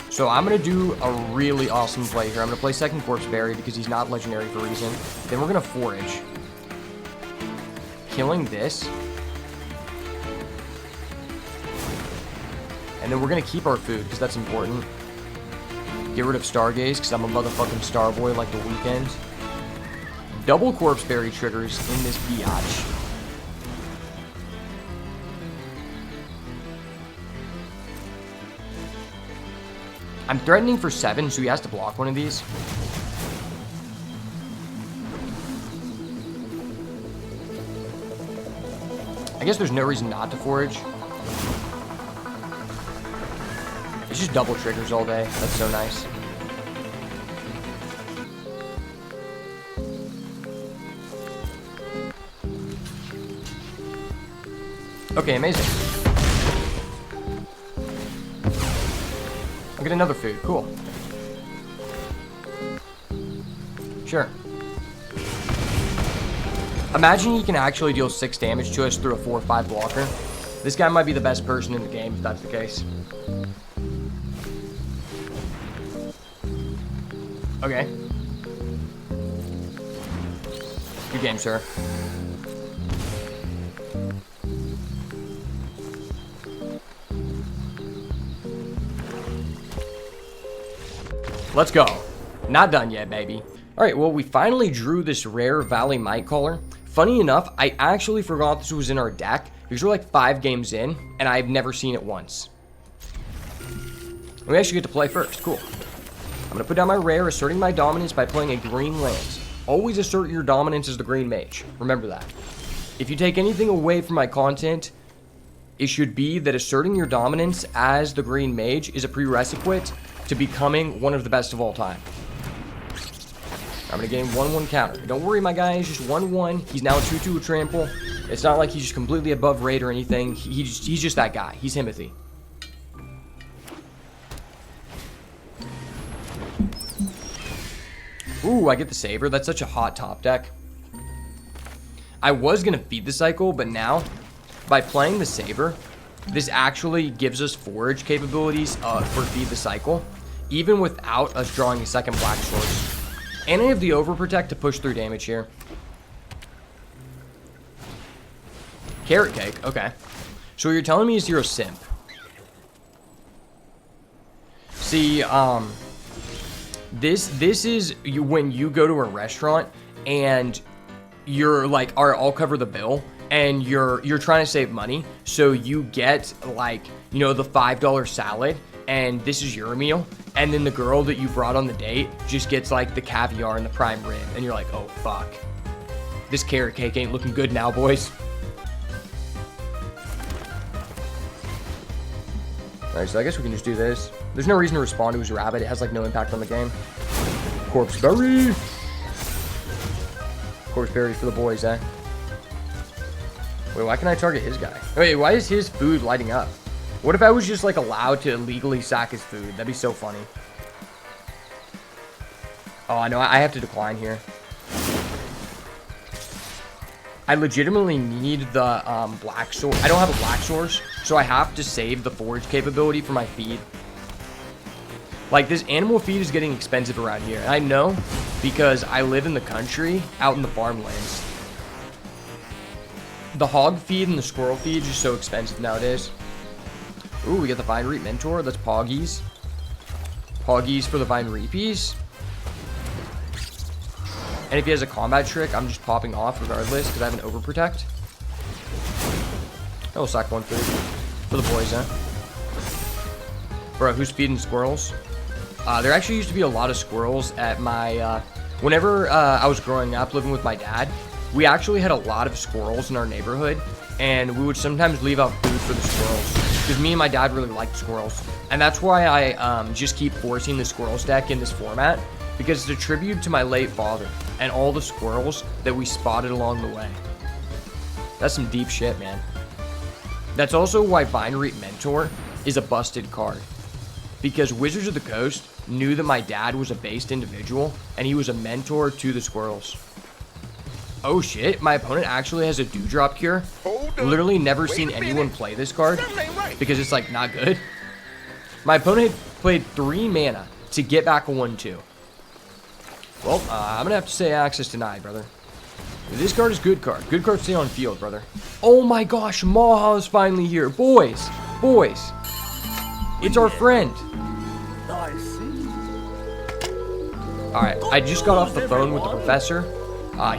So I'm going to do a really awesome play here. I'm going to play second Corpseberry because he's not legendary for a reason. Then we're going to forage. Killing this. And then we're going to keep our food because that's important. Get rid of Stargaze because I'm a motherfucking Starboy like the weekend. Double Corpseberry triggers in this biatch. I'm threatening for 7, so he has to block one of these. I guess there's no reason not to forage. It's just double triggers all day. That's so nice. Okay, amazing. I'll get another food. Cool. Sure. Imagine he can actually deal 6 damage to us through a 4/5 blocker. This guy might be the best person in the game if that's the case. Okay. Good game, sir. Let's go. Not done yet, baby. All right, well, we finally drew this rare Valley Might Caller. Funny enough, I actually forgot this was in our deck because we're like 5 games in, and I've never seen it once. We actually get to play first. Cool. I'm going to put down my rare, asserting my dominance by playing a green land. Always assert your dominance as the green mage. Remember that. If you take anything away from my content, it should be that asserting your dominance as the green mage is a prerequisite to becoming one of the best of all time. I'm going to gain 1-1 counter. Don't worry, my guy. He's just 1-1. He's now a 2-2 trample. It's not like he's just completely above raid or anything. He's just that guy. He's Mythic. Ooh, I get the Saver. That's such a hot top deck. I was going to feed the cycle, but now, by playing the Saver, this actually gives us forage capabilities for feed the cycle, even without us drawing a second black source. And I have the Overprotect to push through damage here. Carrot Cake, okay. So what you're telling me is you're a simp. See, this is when you go to a restaurant and you're like, all right, I'll cover the bill, and you're trying to save money, so you get like, you know, the $5 salad, and this is your meal, and then the girl that you brought on the date just gets like the caviar and the prime rib, and you're like, oh fuck, this carrot cake ain't looking good now, boys. Alright, so I guess we can just do this. There's no reason to respond to his rabbit. It has like no impact on the game. Corpse berry. Corpse berry for the boys, eh? Wait, why can I target his guy? Wait, why is his food lighting up? What if I was just like allowed to illegally sack his food? That'd be so funny. Oh, I know. I have to decline here. I legitimately need the black source. I don't have a black source, so I have to save the forage capability for my feed. Like, this animal feed is getting expensive around here. And I know because I live in the country, out in the farmlands. The hog feed and the squirrel feed is just so expensive nowadays. Ooh, we got the Vine Reap Mentor. That's Poggies. Poggies for the Vine Reapies. And if he has a combat trick, I'm just popping off regardless because I have an Overprotect. I will sack 1 food. For the boys, huh? Bro, who's feeding squirrels? There actually used to be a lot of squirrels at my... whenever I was growing up living with my dad, we actually had a lot of squirrels in our neighborhood. And we would sometimes leave out food for the squirrels. Because me and my dad really liked squirrels. And that's why I just keep forcing the squirrels deck in this format. Because it's a tribute to my late father and all the squirrels that we spotted along the way. That's some deep shit, man. That's also why Vine Reap Mentor is a busted card. Because Wizards of the Coast knew that my dad was a based individual and he was a mentor to the squirrels. Oh shit, my opponent actually has a Dewdrop Cure. Literally never seen anyone play this card because it's like not good. My opponent had played 3 mana to get back a 1/2. Well, I'm going to have to say access denied, brother. This card is good card. Good card stay on field, brother. Oh my gosh, Maha is finally here. Boys, boys. It's our friend. Alright, I just got off the phone with the professor.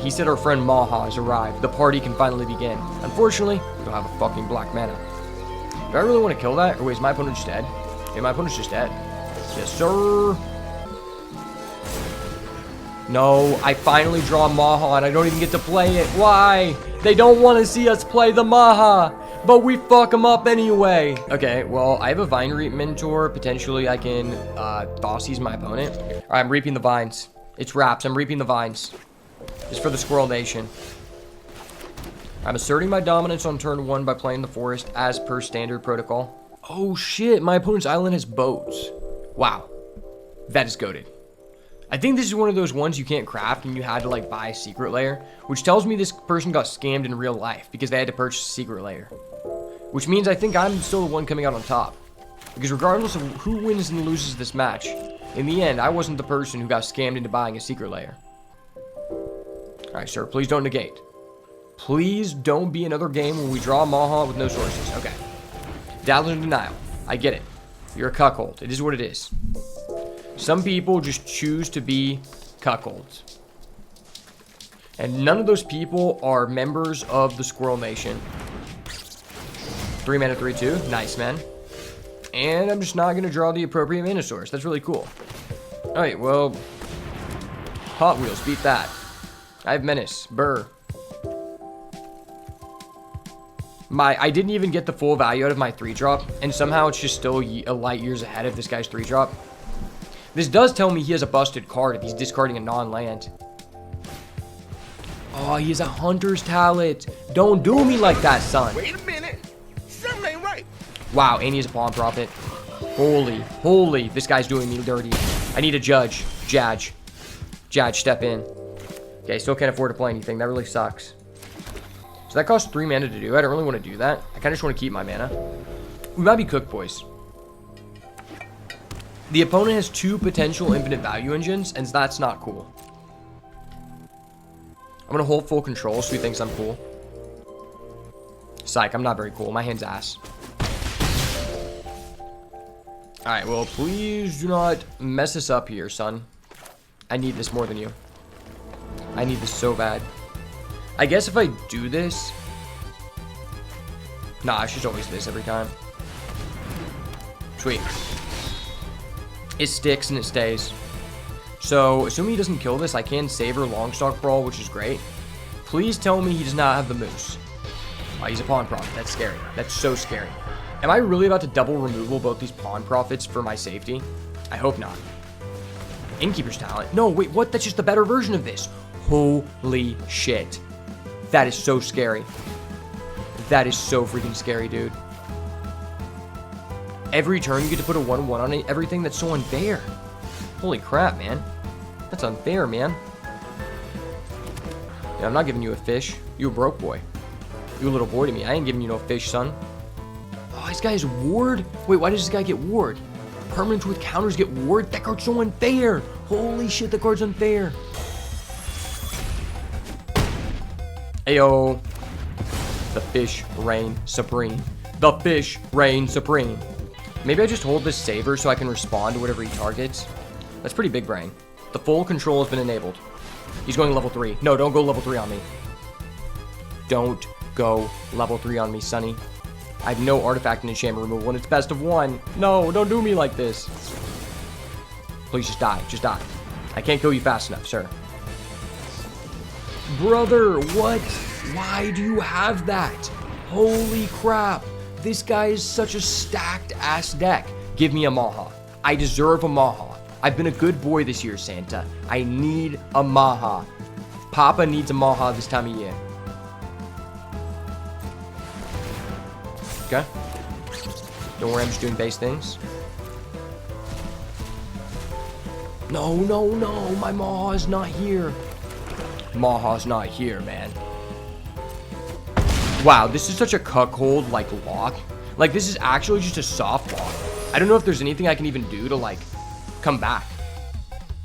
He said our friend Maha has arrived. The party can finally begin. Unfortunately, we don't have a fucking black mana. Do I really want to kill that? Or wait, is my opponent just dead? Yeah, my opponent's just dead. Yes, sir. No, I finally draw Maha and I don't even get to play it. Why? They don't want to see us play the Maha, but we fuck them up anyway. Okay, well, I have a Vine Reap Mentor. Potentially, I can Thoughtseize my opponent. All right, I'm reaping the vines. It's wraps. I'm reaping the vines. It's for the Squirrel Nation. I'm asserting my dominance on turn 1 by playing the forest as per standard protocol. Oh shit, my opponent's island has boats. Wow, that is goated. I think this is one of those ones you can't craft and you had to like buy a secret layer, which tells me this person got scammed in real life because they had to purchase a secret layer. Which means I think I'm still the one coming out on top. Because regardless of who wins and loses this match, in the end, I wasn't the person who got scammed into buying a secret layer. Alright, sir, please don't negate. Please don't be another game where we draw Maha with no sources. Okay. Dazzling Denial. I get it. You're a cuckold. It is what it is. Some people just choose to be cuckolds. And none of those people are members of the Squirrel Nation. 3 mana, 3/2. Nice, man. And I'm just not going to draw the appropriate mana source. That's really cool. Alright, well... Hot Wheels, beat that. I have Menace. Burr. I didn't even get the full value out of my 3-drop, and somehow it's just still a light years ahead of this guy's 3-drop. This does tell me he has a busted card if he's discarding a non-land. Oh, he has a Hunter's Talent. Don't do me like that, son. Wait a minute. Something ain't right. Wow, and he has a Pawn Prophet. Holy, this guy's doing me dirty. I need a Judge. Judge, step in. Okay, still can't afford to play anything. That really sucks. So that costs 3 mana to do. I don't really want to do that. I kind of just want to keep my mana. We might be cooked, boys. The opponent has 2 potential infinite value engines, and that's not cool. I'm going to hold full control so he thinks I'm cool. Psych, I'm not very cool. My hand's ass. Alright, well, please do not mess us up here, son. I need this more than you. I need this so bad. I guess if I do this... Nah, it's just always this every time. Sweet. It sticks and it stays. So, assuming he doesn't kill this, I can Savor Longstalk Brawl, which is great. Please tell me he does not have the Moose. Oh, he's a Pawn Prophet. That's scary. That's so scary. Am I really about to double removal both these Pawn Prophets for my safety? I hope not. Innkeeper's Talent. No, wait, what? That's just the better version of this. Holy shit. That is so scary. That is so freaking scary, dude. Every turn you get to put a 1/1 on everything. That's so unfair. Holy crap, man. That's unfair, man. Yeah, I'm not giving you a fish. You a broke boy. You a little boy to me. I ain't giving you no fish, son. Oh, this guy is ward? Wait, why does this guy get ward? Permanents with counters get ward? That card's so unfair. Holy shit, the card's unfair. Ayo. The fish reign supreme. The fish reign supreme. Maybe I just hold this Savor so I can respond to whatever he targets. That's pretty big brain. The full control has been enabled. He's going level 3. No, don't go level 3 on me. Don't go level 3 on me, sonny. I have no artifact and enchantment removal, and it's best of 1. No, don't do me like this. Please just die. Just die. I can't kill you fast enough, sir. Brother, what? Why do you have that? Holy crap. This guy is such a stacked ass deck. Give me a Maha. I deserve a Maha. I've been a good boy this year, Santa. I need a Maha. Papa needs a Maha this time of year. Okay. Don't worry, I'm just doing base things. No, no, no. My Maha's not here. Maha's not here, man. Wow, this is such a cuckold, like, lock. Like, this is actually just a soft lock. I don't know if there's anything I can even do to, like, come back.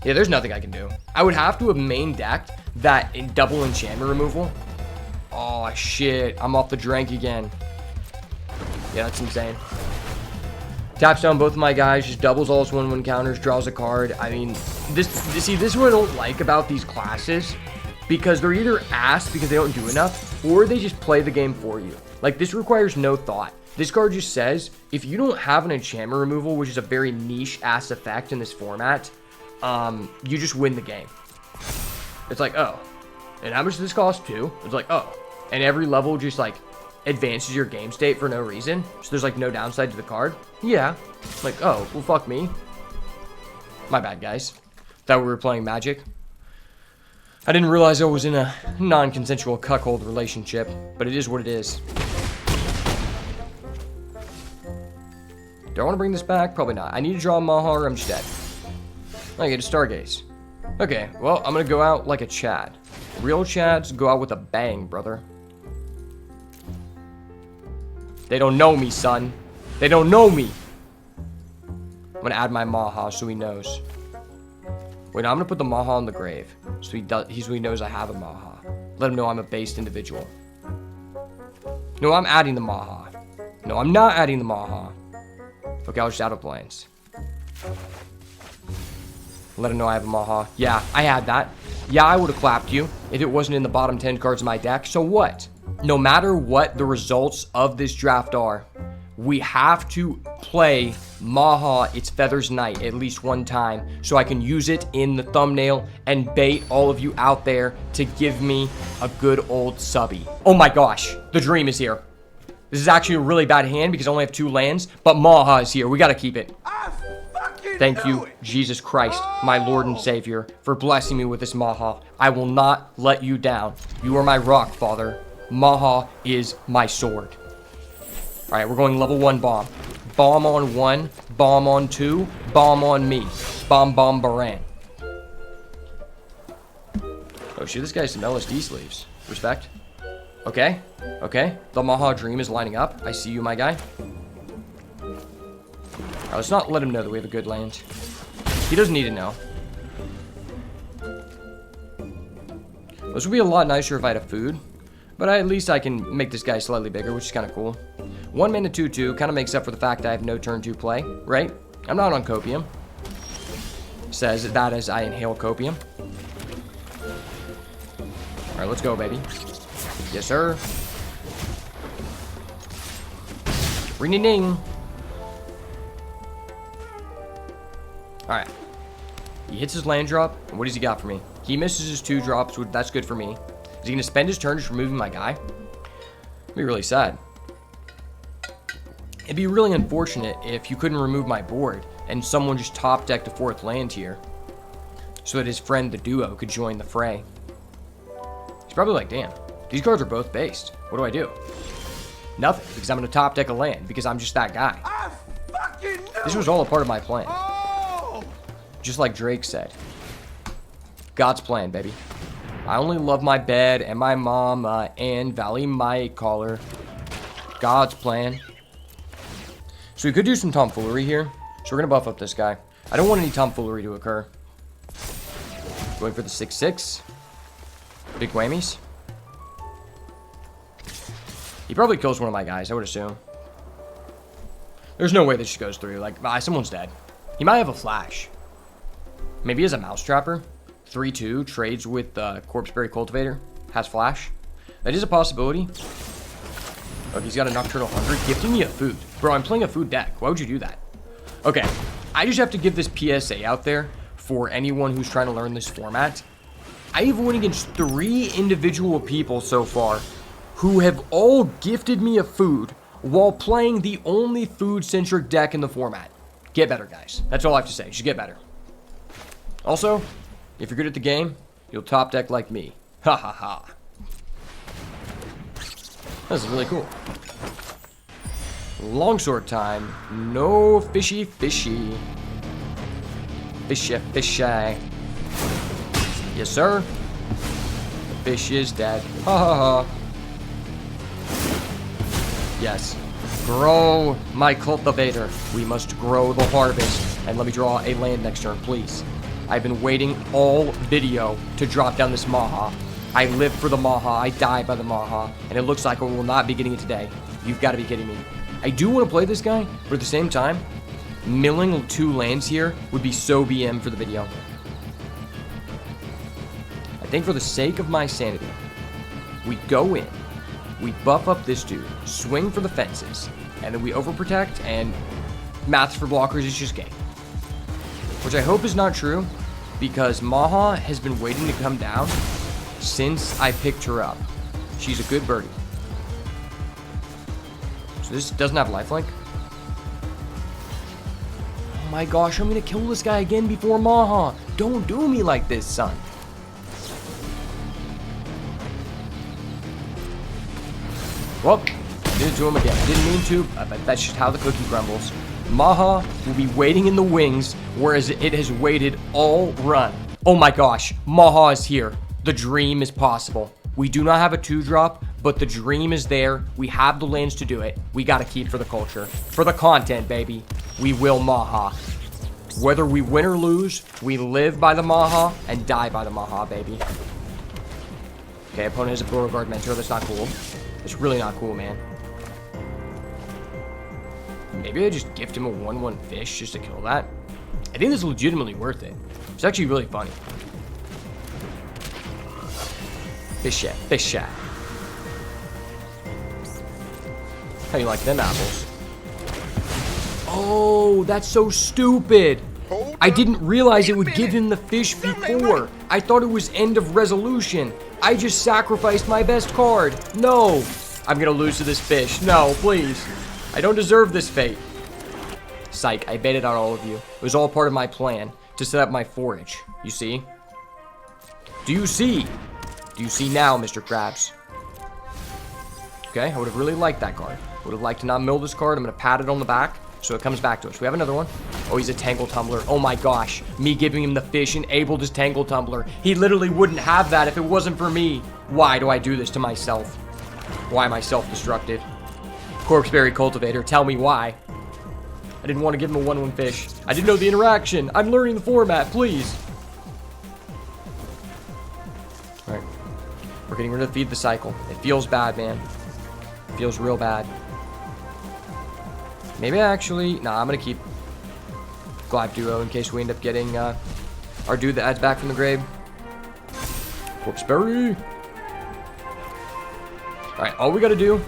Yeah, there's nothing I can do. I would have to have main decked that in double enchantment removal. Oh, shit. I'm off the drink again. Yeah, that's insane. Taps down both of my guys, just doubles all his 1/1 counters, draws a card. I mean, this is what I don't like about these classes. Because they're either ass because they don't do enough, or they just play the game for you. Like, this requires no thought. This card just says, if you don't have an enchantment removal, which is a very niche-ass effect in this format, you just win the game. It's like, oh. And how much does this cost, too? It's like, oh. And every level just, like, advances your game state for no reason. So there's, like, no downside to the card. Yeah. Like, oh, well, fuck me. My bad, guys. Thought we were playing Magic. I didn't realize I was in a non-consensual cuckold relationship, but it is what it is. Do I want to bring this back? Probably not. I need to draw a Maha or I'm just dead. I get a Stargaze. Okay, well, I'm going to go out like a Chad. Real Chads go out with a bang, brother. They don't know me, son. They don't know me. I'm going to add my Maha so he knows. Wait, no, I'm going to put the Maha on the grave. So he knows I have a Maha. Let him know I'm a based individual. No, I'm adding the Maha. No, I'm not adding the Maha. Okay, I'll just out of lands. Let him know I have a Maha. Yeah, I had that. Yeah, I would have clapped you if it wasn't in the bottom 10 cards of my deck. So what? No matter what the results of this draft are, we have to play Maha Its Feathers Night at least one time so I can use it in the thumbnail and bait all of you out there to give me a good old subby. Oh my gosh, the dream is here. This is actually a really bad hand because I only have 2 lands, but Maha is here. We got to keep it. Thank you, Jesus Christ, my Lord and Savior, for blessing me with this Maha. I will not let you down. You are my rock, Father. Maha is my sword. All right, we're going level 1 bomb. Bomb on 1, bomb on 2, bomb on me. Bomb, bomb, Baran. Oh, shit, this guy's some LSD sleeves. Respect. Okay, okay. The Maha dream is lining up. I see you, my guy. Right, let's not let him know that we have a good land. He doesn't need to know. This would be a lot nicer if I had a food. But at least I can make this guy slightly bigger, which is kind of cool. 1 mana 2/2 kind of makes up for the fact that I have no turn 2 play, right? I'm not on copium. Says that as I inhale copium. Alright, let's go, baby. Yes, sir. Ring-ding-ding. Alright. He hits his land drop, and what does he got for me? He misses his 2 drops, that's good for me. Is he going to spend his turn just removing my guy? It'd be really sad. It'd be really unfortunate if you couldn't remove my board and someone just top decked a 4th land here so that his friend, the duo, could join the fray. He's probably like, damn, these cards are both based. What do I do? Nothing, because I'm going to top deck a land because I'm just that guy. This was all a part of my plan. Just like Drake said. God's plan, baby. I only love my bed and my mom and Valley might call her. God's plan. So we could do some tomfoolery here. So we're going to buff up this guy. I don't want any tomfoolery to occur. Going for the 6/6. Big whammies. He probably kills one of my guys, I would assume. There's no way this just goes through. Like, someone's dead. He might have a flash. Maybe he has a Mousetrapper. 3/2, trades with Corpseberry Cultivator, has flash. That is a possibility. Oh, he's got a Nocturnal Hunger, gifting me a food. Bro, I'm playing a food deck. Why would you do that? Okay, I just have to give this PSA out there for anyone who's trying to learn this format. I've won against 3 individual people so far who have all gifted me a food while playing the only food-centric deck in the format. Get better, guys. That's all I have to say. Just get better. Also, if you're good at the game, you'll top deck like me. Ha ha ha. This is really cool. Longsword time. No fishy fishy. Fishy fishy. Yes, sir. The fish is dead. Ha ha ha. Yes. Grow, my cultivator. We must grow the harvest. And let me draw a land next turn, please. I've been waiting all video to drop down this Maha. I live for the Maha. I die by the Maha. And it looks like I will not be getting it today. You've got to be kidding me. I do want to play this guy, but at the same time, milling 2 lands here would be so BM for the video. I think for the sake of my sanity, we go in, we buff up this dude, swing for the fences, and then we overprotect, and maths for blockers is just game. Which I hope is not true, because Maha has been waiting to come down since I picked her up. She's a good birdie. So this doesn't have lifelink. Oh my gosh, I'm gonna kill this guy again before Maha. Don't do me like this, son. Well, did it to him again. I didn't mean to, but that's just how the cookie crumbles. Maha will be waiting in the wings, whereas it has waited all run. Oh my gosh, Maha is here. The dream is possible. We do not have a 2-drop, but the dream is there. We have the lands to do it. We gotta keep for the culture. For the content, baby. We will Maha. Whether we win or lose, we live by the Maha and die by the Maha, baby. Okay, opponent has a Beauregard Mentor. That's not cool. It's really not cool, man. Maybe I just gift him a 1/1 fish just to kill that. I think this is legitimately worth it. It's actually really funny. Fish shot, fish shot. How you like them apples? Oh, that's so stupid. I didn't realize it would give him the fish before. I thought it was end of resolution. I just sacrificed my best card. No. I'm gonna lose to this fish. No, please. I don't deserve this fate. Psych, I baited out all of you. It was all part of my plan to set up my forage. You see? Do you see? Do you see now, Mr. Krabs? Okay, I would have really liked that card. Would have liked to not mill this card. I'm going to pat it on the back so it comes back to us. We have another one. Oh, he's a Tangle Tumbler. Oh my gosh. Me giving him the fish enabled his Tangle Tumbler. He literally wouldn't have that if it wasn't for me. Why do I do this to myself? Why am I self-destructive? Corpseberry Cultivator, tell me why. I didn't want to give him a 1-1 fish. I didn't know the interaction. I'm learning the format, please. All right. We're getting rid of Feed the Cycle. It feels bad, man. It feels real bad. Maybe actually... Nah, I'm going to keep Glide Duo in case we end up getting our dude that adds back from the grave. Corpseberry. Alright, all we got to do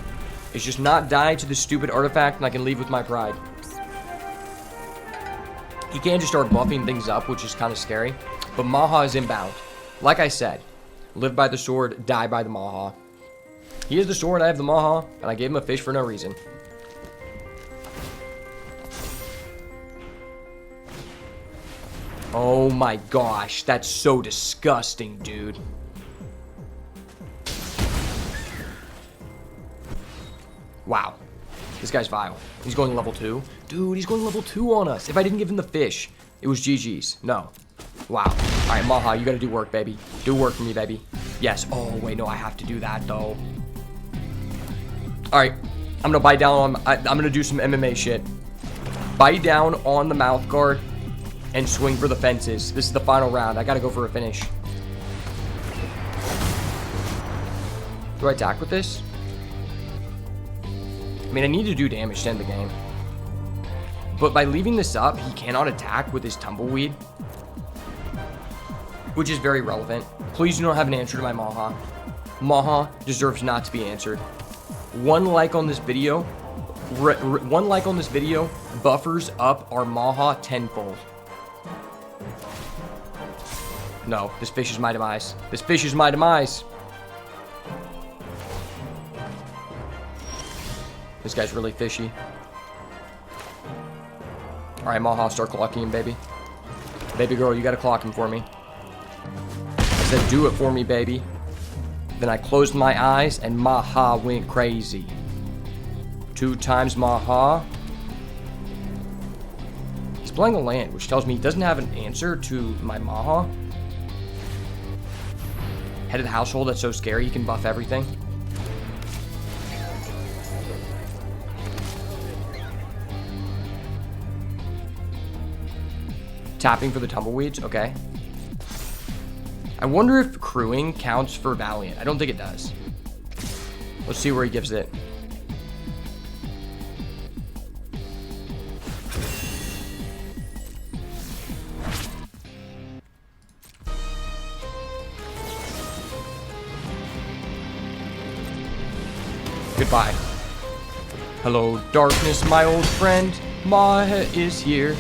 is just not die to this stupid artifact and I can leave with my pride. He can just start buffing things up, which is kind of scary. But Maha is inbound. Like I said, live by the sword, die by the Maha. He has the sword, I have the Maha, and I gave him a fish for no reason. Oh my gosh, that's so disgusting, dude. Wow. This guy's vile. He's going level 2. Dude, he's going level 2 on us. If I didn't give him the fish, it was GG's. No. Wow. Alright, Maha, you gotta do work, baby. Do work for me, baby. Yes. Oh, wait, no, I have to do that, though. Alright. I'm gonna bite down on... I'm gonna do some MMA shit. Bite down on the mouth guard and swing for the fences. This is the final round. I gotta go for a finish. Do I attack with this? I mean, I need to do damage to end the game. But by leaving this up, he cannot attack with his Tumbleweed. Which is very relevant. Please do not have an answer to my Maha. Maha deserves not to be answered. One like on this video. One like on this video buffers up our Maha tenfold. No, this fish is my demise. This fish is my demise. This guy's really fishy. Alright, Maha, start clocking him, baby. Baby girl, you gotta clock him for me. I said, do it for me, baby. Then I closed my eyes, and Maha went crazy. 2 times Maha. He's playing a land, which tells me he doesn't have an answer to my Maha. Head of the household, that's so scary. He can buff everything. Tapping for the tumbleweeds, okay. I wonder if crewing counts for Valiant. I don't think it does. Let's see where he gives it. Goodbye. Hello, darkness, my old friend. Maha is here.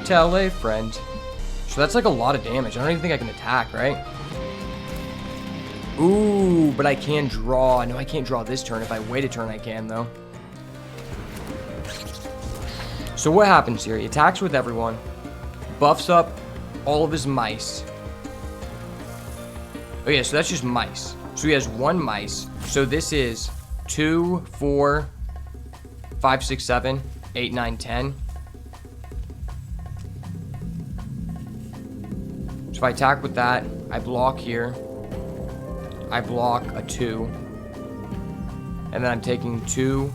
Tell a friend. So that's like a lot of damage. I don't even think I can attack, right? Ooh, but I can draw. No, I can't draw this turn. If I wait a turn, I can, though. So what happens here? He attacks with everyone. Buffs up all of his mice. Oh, yeah, so that's just mice. So he has 1 mice. So this is 2, 4, 5, 6, 7, 8, 9, 10. So if I attack with that, I block here. I block a 2. And then I'm taking 2,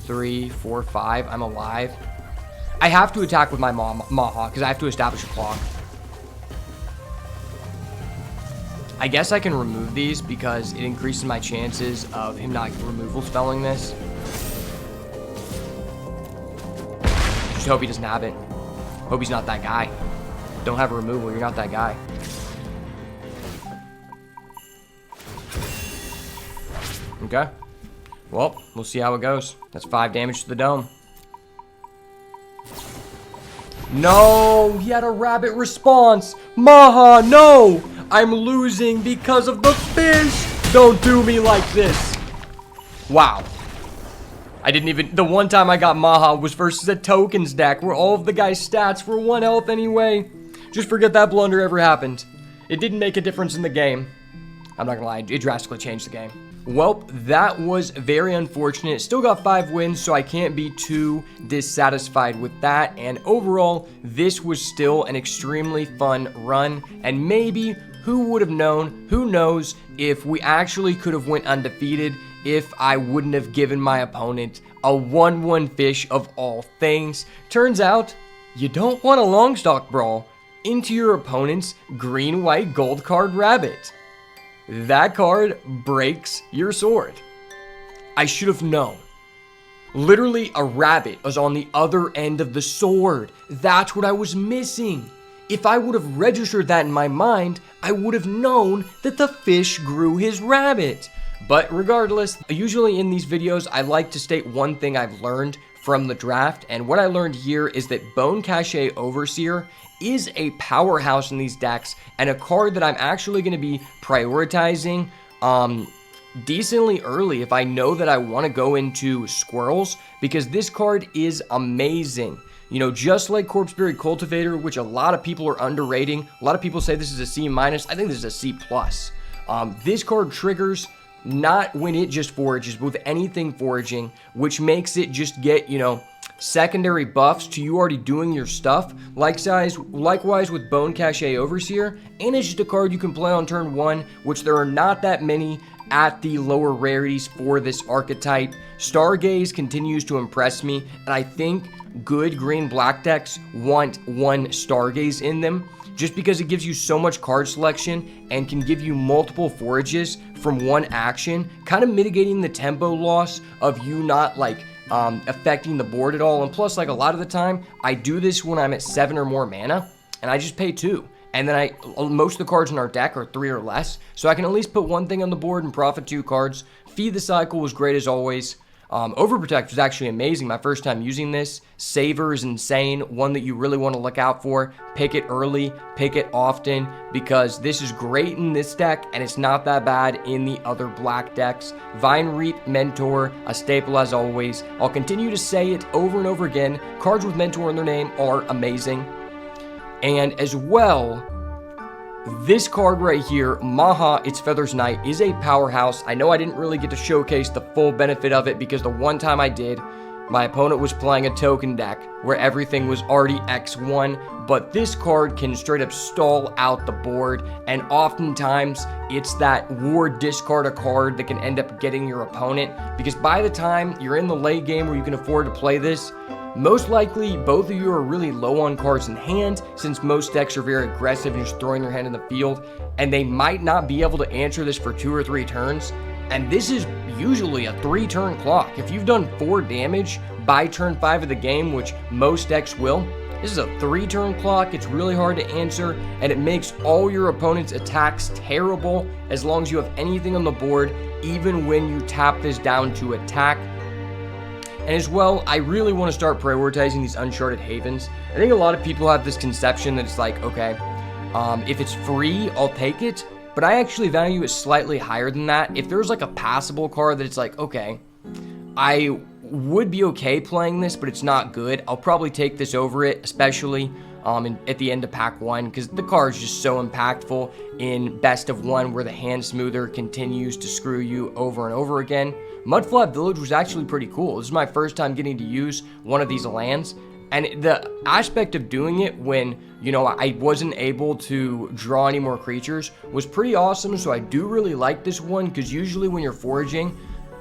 3, 4, 5. I'm alive. I have to attack with my Maha because I have to establish a clock. I guess I can remove these because it increases my chances of him not removal spelling this. Just hope he doesn't have it. Hope he's not that guy. don't have a removal. You're not that guy. Okay. Well, we'll see how it goes. That's 5 damage to the dome. No, he had a rabbit response. Maha, no. I'm losing because of the fish. Don't do me like this. Wow. I didn't even... The one time I got Maha was versus a tokens deck where all of the guy's stats were 1 health anyway. Just forget that blunder ever happened. It didn't make a difference in the game. I'm not gonna lie, it drastically changed the game. Well, that was very unfortunate. Still got 5 wins, so I can't be too dissatisfied with that. And overall, this was still an extremely fun run. And maybe, who would have known, who knows, if we actually could have went undefeated if I wouldn't have given my opponent a 1-1 fish of all things. Turns out, you don't want a long stock brawl into your opponent's green, white, gold card rabbit. That card breaks your sword. I should have known. Literally, a rabbit was on the other end of the sword. That's what I was missing. If I would have registered that in my mind, I would have known that the fish grew his rabbit. But regardless, usually in these videos, I like to state one thing I've learned from the draft. And what I learned here is that Bone Cache Overseer is a powerhouse in these decks and a card that I'm actually going to be prioritizing decently early if I know that I want to go into squirrels, because this card is amazing. You know, just like Corpse Buried Cultivator, which a lot of people are underrating. A lot of people say this is a C-. I think this is a C+. This card triggers not when it just forages, but with anything foraging, which makes it just get, you know, secondary buffs to you already doing your stuff. Likewise with Bone Cache Overseer, and it's just a card you can play on turn 1, which there are not that many at the lower rarities for this archetype. Stargaze continues to impress me, and I think good green-black decks want 1 Stargaze in them, just because it gives you so much card selection and can give you multiple forages from 1 action, kind of mitigating the tempo loss of you not, like, affecting the board at all. And plus, like, a lot of the time, I do this when I'm at 7 or more mana, and I just pay 2. And then most of the cards in our deck are 3 or less, so I can at least put 1 thing on the board and profit 2 cards. Feed the Cycle was great as always. Overprotect was actually amazing my first time using this. Savor is insane, one that you really want to look out for. Pick it early, pick it often, because this is great in this deck and it's not that bad in the other black decks. Vine Reap, Mentor, a staple as always. I'll continue to say it over and over again. Cards with Mentor in their name are amazing. And as well, this card right here, Maha, Its Feathers Knight, is a powerhouse. I know I didn't really get to showcase the full benefit of it because the one time I did, my opponent was playing a token deck where everything was already X1, but this card can straight up stall out the board, and oftentimes it's that ward discard a card that can end up getting your opponent, because by the time you're in the late game where you can afford to play this, most likely, both of you are really low on cards in hand, since most decks are very aggressive and just throwing their hand in the field, and they might not be able to answer this for 2 or 3 turns, and this is usually a 3-turn clock. If you've done 4 damage by turn 5 of the game, which most decks will, this is a 3-turn clock. It's really hard to answer, and it makes all your opponent's attacks terrible as long as you have anything on the board, even when you tap this down to attack. And as well, I really want to start prioritizing these Uncharted Havens. I think a lot of people have this conception that it's like, okay, if it's free, I'll take it. But I actually value it slightly higher than that. If there's like a passable card that it's like, okay, I would be okay playing this, but it's not good, I'll probably take this over it, especially at the end of pack 1, because the card is just so impactful in best of 1, where the hand smoother continues to screw you over and over again. Mudflap Village was actually pretty cool. This is my first time getting to use one of these lands, and the aspect of doing it when, you know, I wasn't able to draw any more creatures was pretty awesome. So I do really like this one, because usually when you're foraging,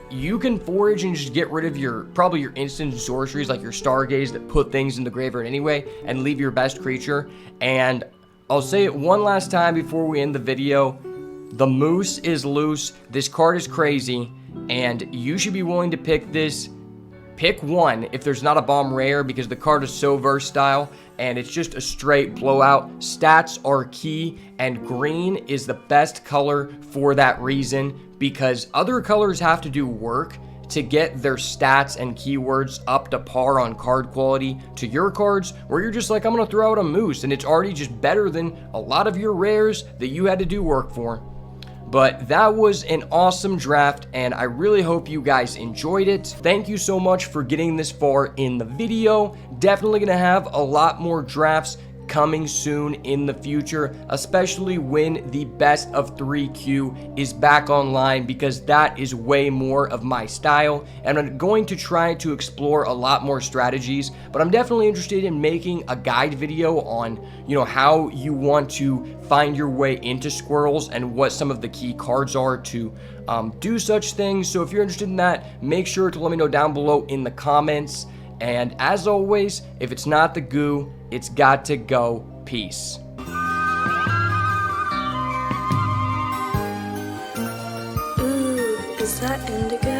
you can forage and just get rid of probably your instant sorceries, like your Stargaze that put things in the graveyard anyway, and leave your best creature. And I'll say it one last time before we end the video. The moose is loose. This card is crazy, and you should be willing to pick this pick one if there's not a bomb rare, because the card is so versatile and it's just a straight blowout. Stats are key, and green is the best color for that reason, because other colors have to do work to get their stats and keywords up to par on card quality to your cards, where you're just like, I'm gonna throw out a moose and it's already just better than a lot of your rares that you had to do work for. But that was an awesome draft, and I really hope you guys enjoyed it. Thank you so much for getting this far in the video. Definitely gonna have a lot more drafts coming soon in the future, especially when the best of 3 queue is back online, because that is way more of my style, and I'm going to try to explore a lot more strategies. But I'm definitely interested in making a guide video on, how you want to find your way into squirrels and what some of the key cards are to do such things. So if you're interested in that, make sure to let me know down below in the comments. And as always, if it's not the goo, it's got to go. Peace. Ooh, is that indigo?